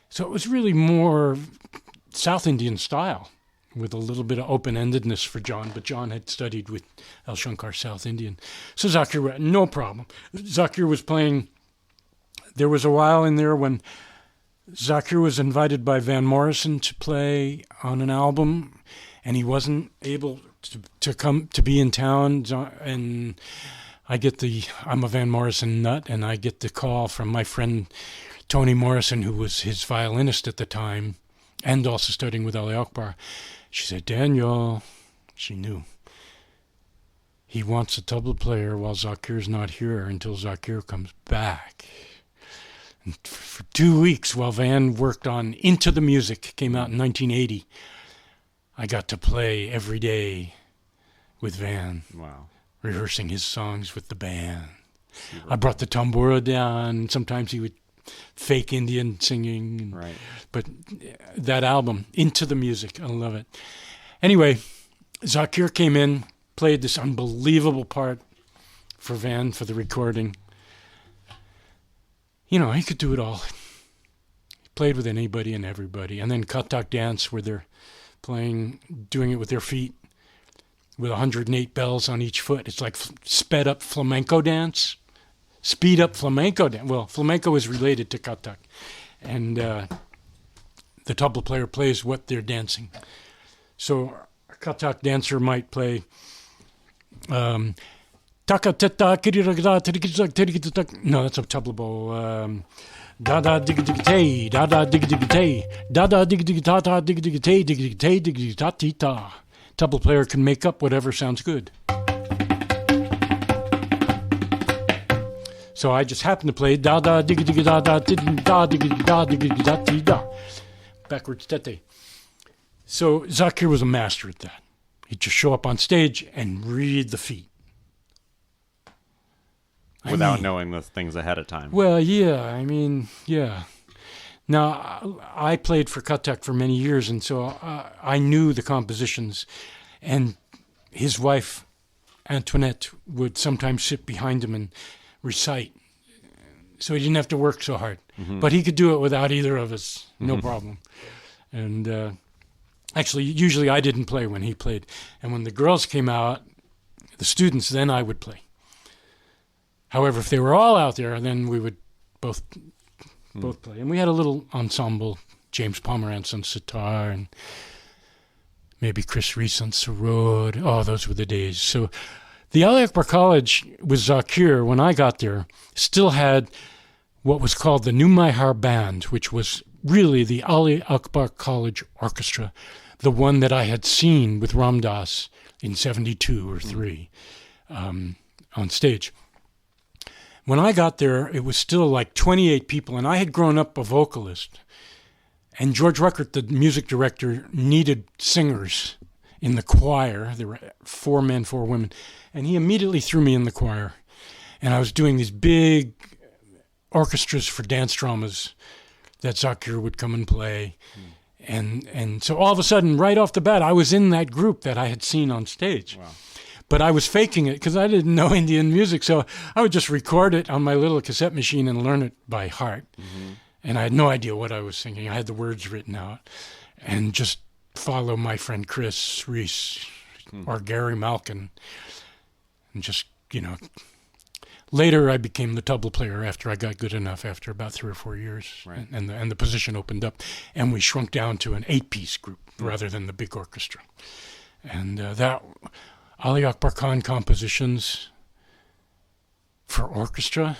[SPEAKER 1] So it was really more South Indian style, with a little bit of open-endedness for John, but John had studied with L. Shankar South Indian. So Zakir, no problem. Zakir was playing. There was a while in there when Zakir was invited by Van Morrison to play on an album, and he wasn't able to come to be in town. And I'm a Van Morrison nut, and I get the call from my friend Toni Morrison, who was his violinist at the time, and also studying with Ali Akbar. She said, "Daniel," she knew, "he wants a tabla player while Zakir's not here until Zakir comes back." And for 2 weeks, while Van worked on Into the Music, came out in 1980, I got to play every day with Van.
[SPEAKER 3] Wow.
[SPEAKER 1] Rehearsing his songs with the band. I brought the tambura down. Sometimes he would fake Indian singing.
[SPEAKER 3] Right.
[SPEAKER 1] But that album, Into the Music, I love it. Anyway, Zakir came in, played this unbelievable part for Van for the recording. He could do it all. He played with anybody and everybody. And then Kathak dance, where they're doing it with their feet, with 108 bells on each foot. It's like sped up flamenco dance. Speed up flamenco dance. Well, flamenco is related to Kathak. And the tabla player plays what they're dancing. So a Kathak dancer might play taka teta kirigata. No, that's a tabla bowl. Da da dig dig tay, da da dig dig tay, da da dig dig ta ta dig dig tay dig dig tay dig dig ta ti ta. Tabla player can make up whatever sounds good. So I just happened to play da da dig dig da da dig da dig da dig da ti da, backwards tete. So Zakir was a master at that. He'd just show up on stage and read the feet.
[SPEAKER 3] without knowing the things ahead of time.
[SPEAKER 1] Well, yeah. Now, I played for Kathak for many years, and so I knew the compositions. And his wife, Antoinette, would sometimes sit behind him and recite. So he didn't have to work so hard. Mm-hmm. But he could do it without either of us, no problem. And actually, usually I didn't play when he played. And when the girls came out, the students, then I would play. However, if they were all out there, then we would both play. And we had a little ensemble, James Pomerantz on sitar and maybe Chris Reese on sarod. Oh, those were the days. So the Ali Akbar College with Zakir, when I got there, still had what was called the Numaihar Band, which was really the Ali Akbar College Orchestra, the one that I had seen with Ram Dass in 72 or 3 on stage. When I got there, it was still like 28 people, and I had grown up a vocalist. And George Ruckert, the music director, needed singers in the choir. There were 4 men, 4 women. And he immediately threw me in the choir. And I was doing these big orchestras for dance dramas that Zakir would come and play. And so all of a sudden, right off the bat, I was in that group that I had seen on stage. Wow. But I was faking it because I didn't know Indian music. So I would just record it on my little cassette machine and learn it by heart. Mm-hmm. And I had no idea what I was singing. I had the words written out. And just follow my friend Chris Reese or Gary Malkin. And just, later I became the tabla player after I got good enough after about 3 or 4 years. Right. And the position opened up. And we shrunk down to an 8-piece group rather than the big orchestra. And that Ali Akbar Khan compositions for orchestra,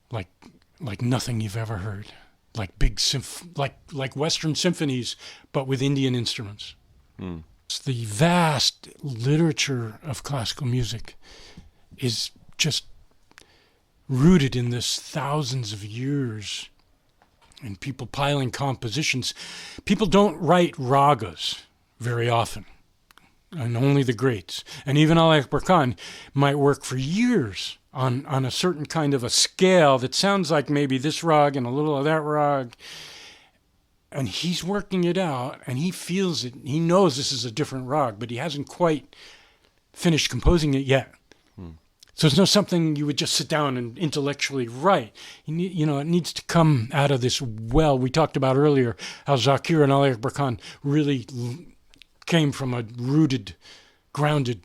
[SPEAKER 1] like nothing you've ever heard, like big like Western symphonies, but with Indian instruments. It's the vast literature of classical music is just rooted in this thousands of years and people piling compositions. People don't write ragas very often, and only the greats. And even Ali Akbar Khan might work for years on a certain kind of a scale that sounds like maybe this rag and a little of that rag. And he's working it out, and he feels it. He knows this is a different rag, but he hasn't quite finished composing it yet. So it's not something you would just sit down and intellectually write. It needs to come out of this well. We talked about earlier how Zakir and Ali Akbar Khan really came from a rooted, grounded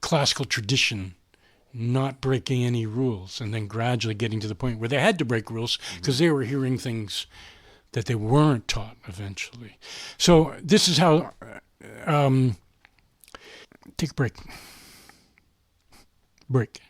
[SPEAKER 1] classical tradition, not breaking any rules, and then gradually getting to the point where they had to break rules because they were hearing things that they weren't taught eventually. So this is how... take a break. Break.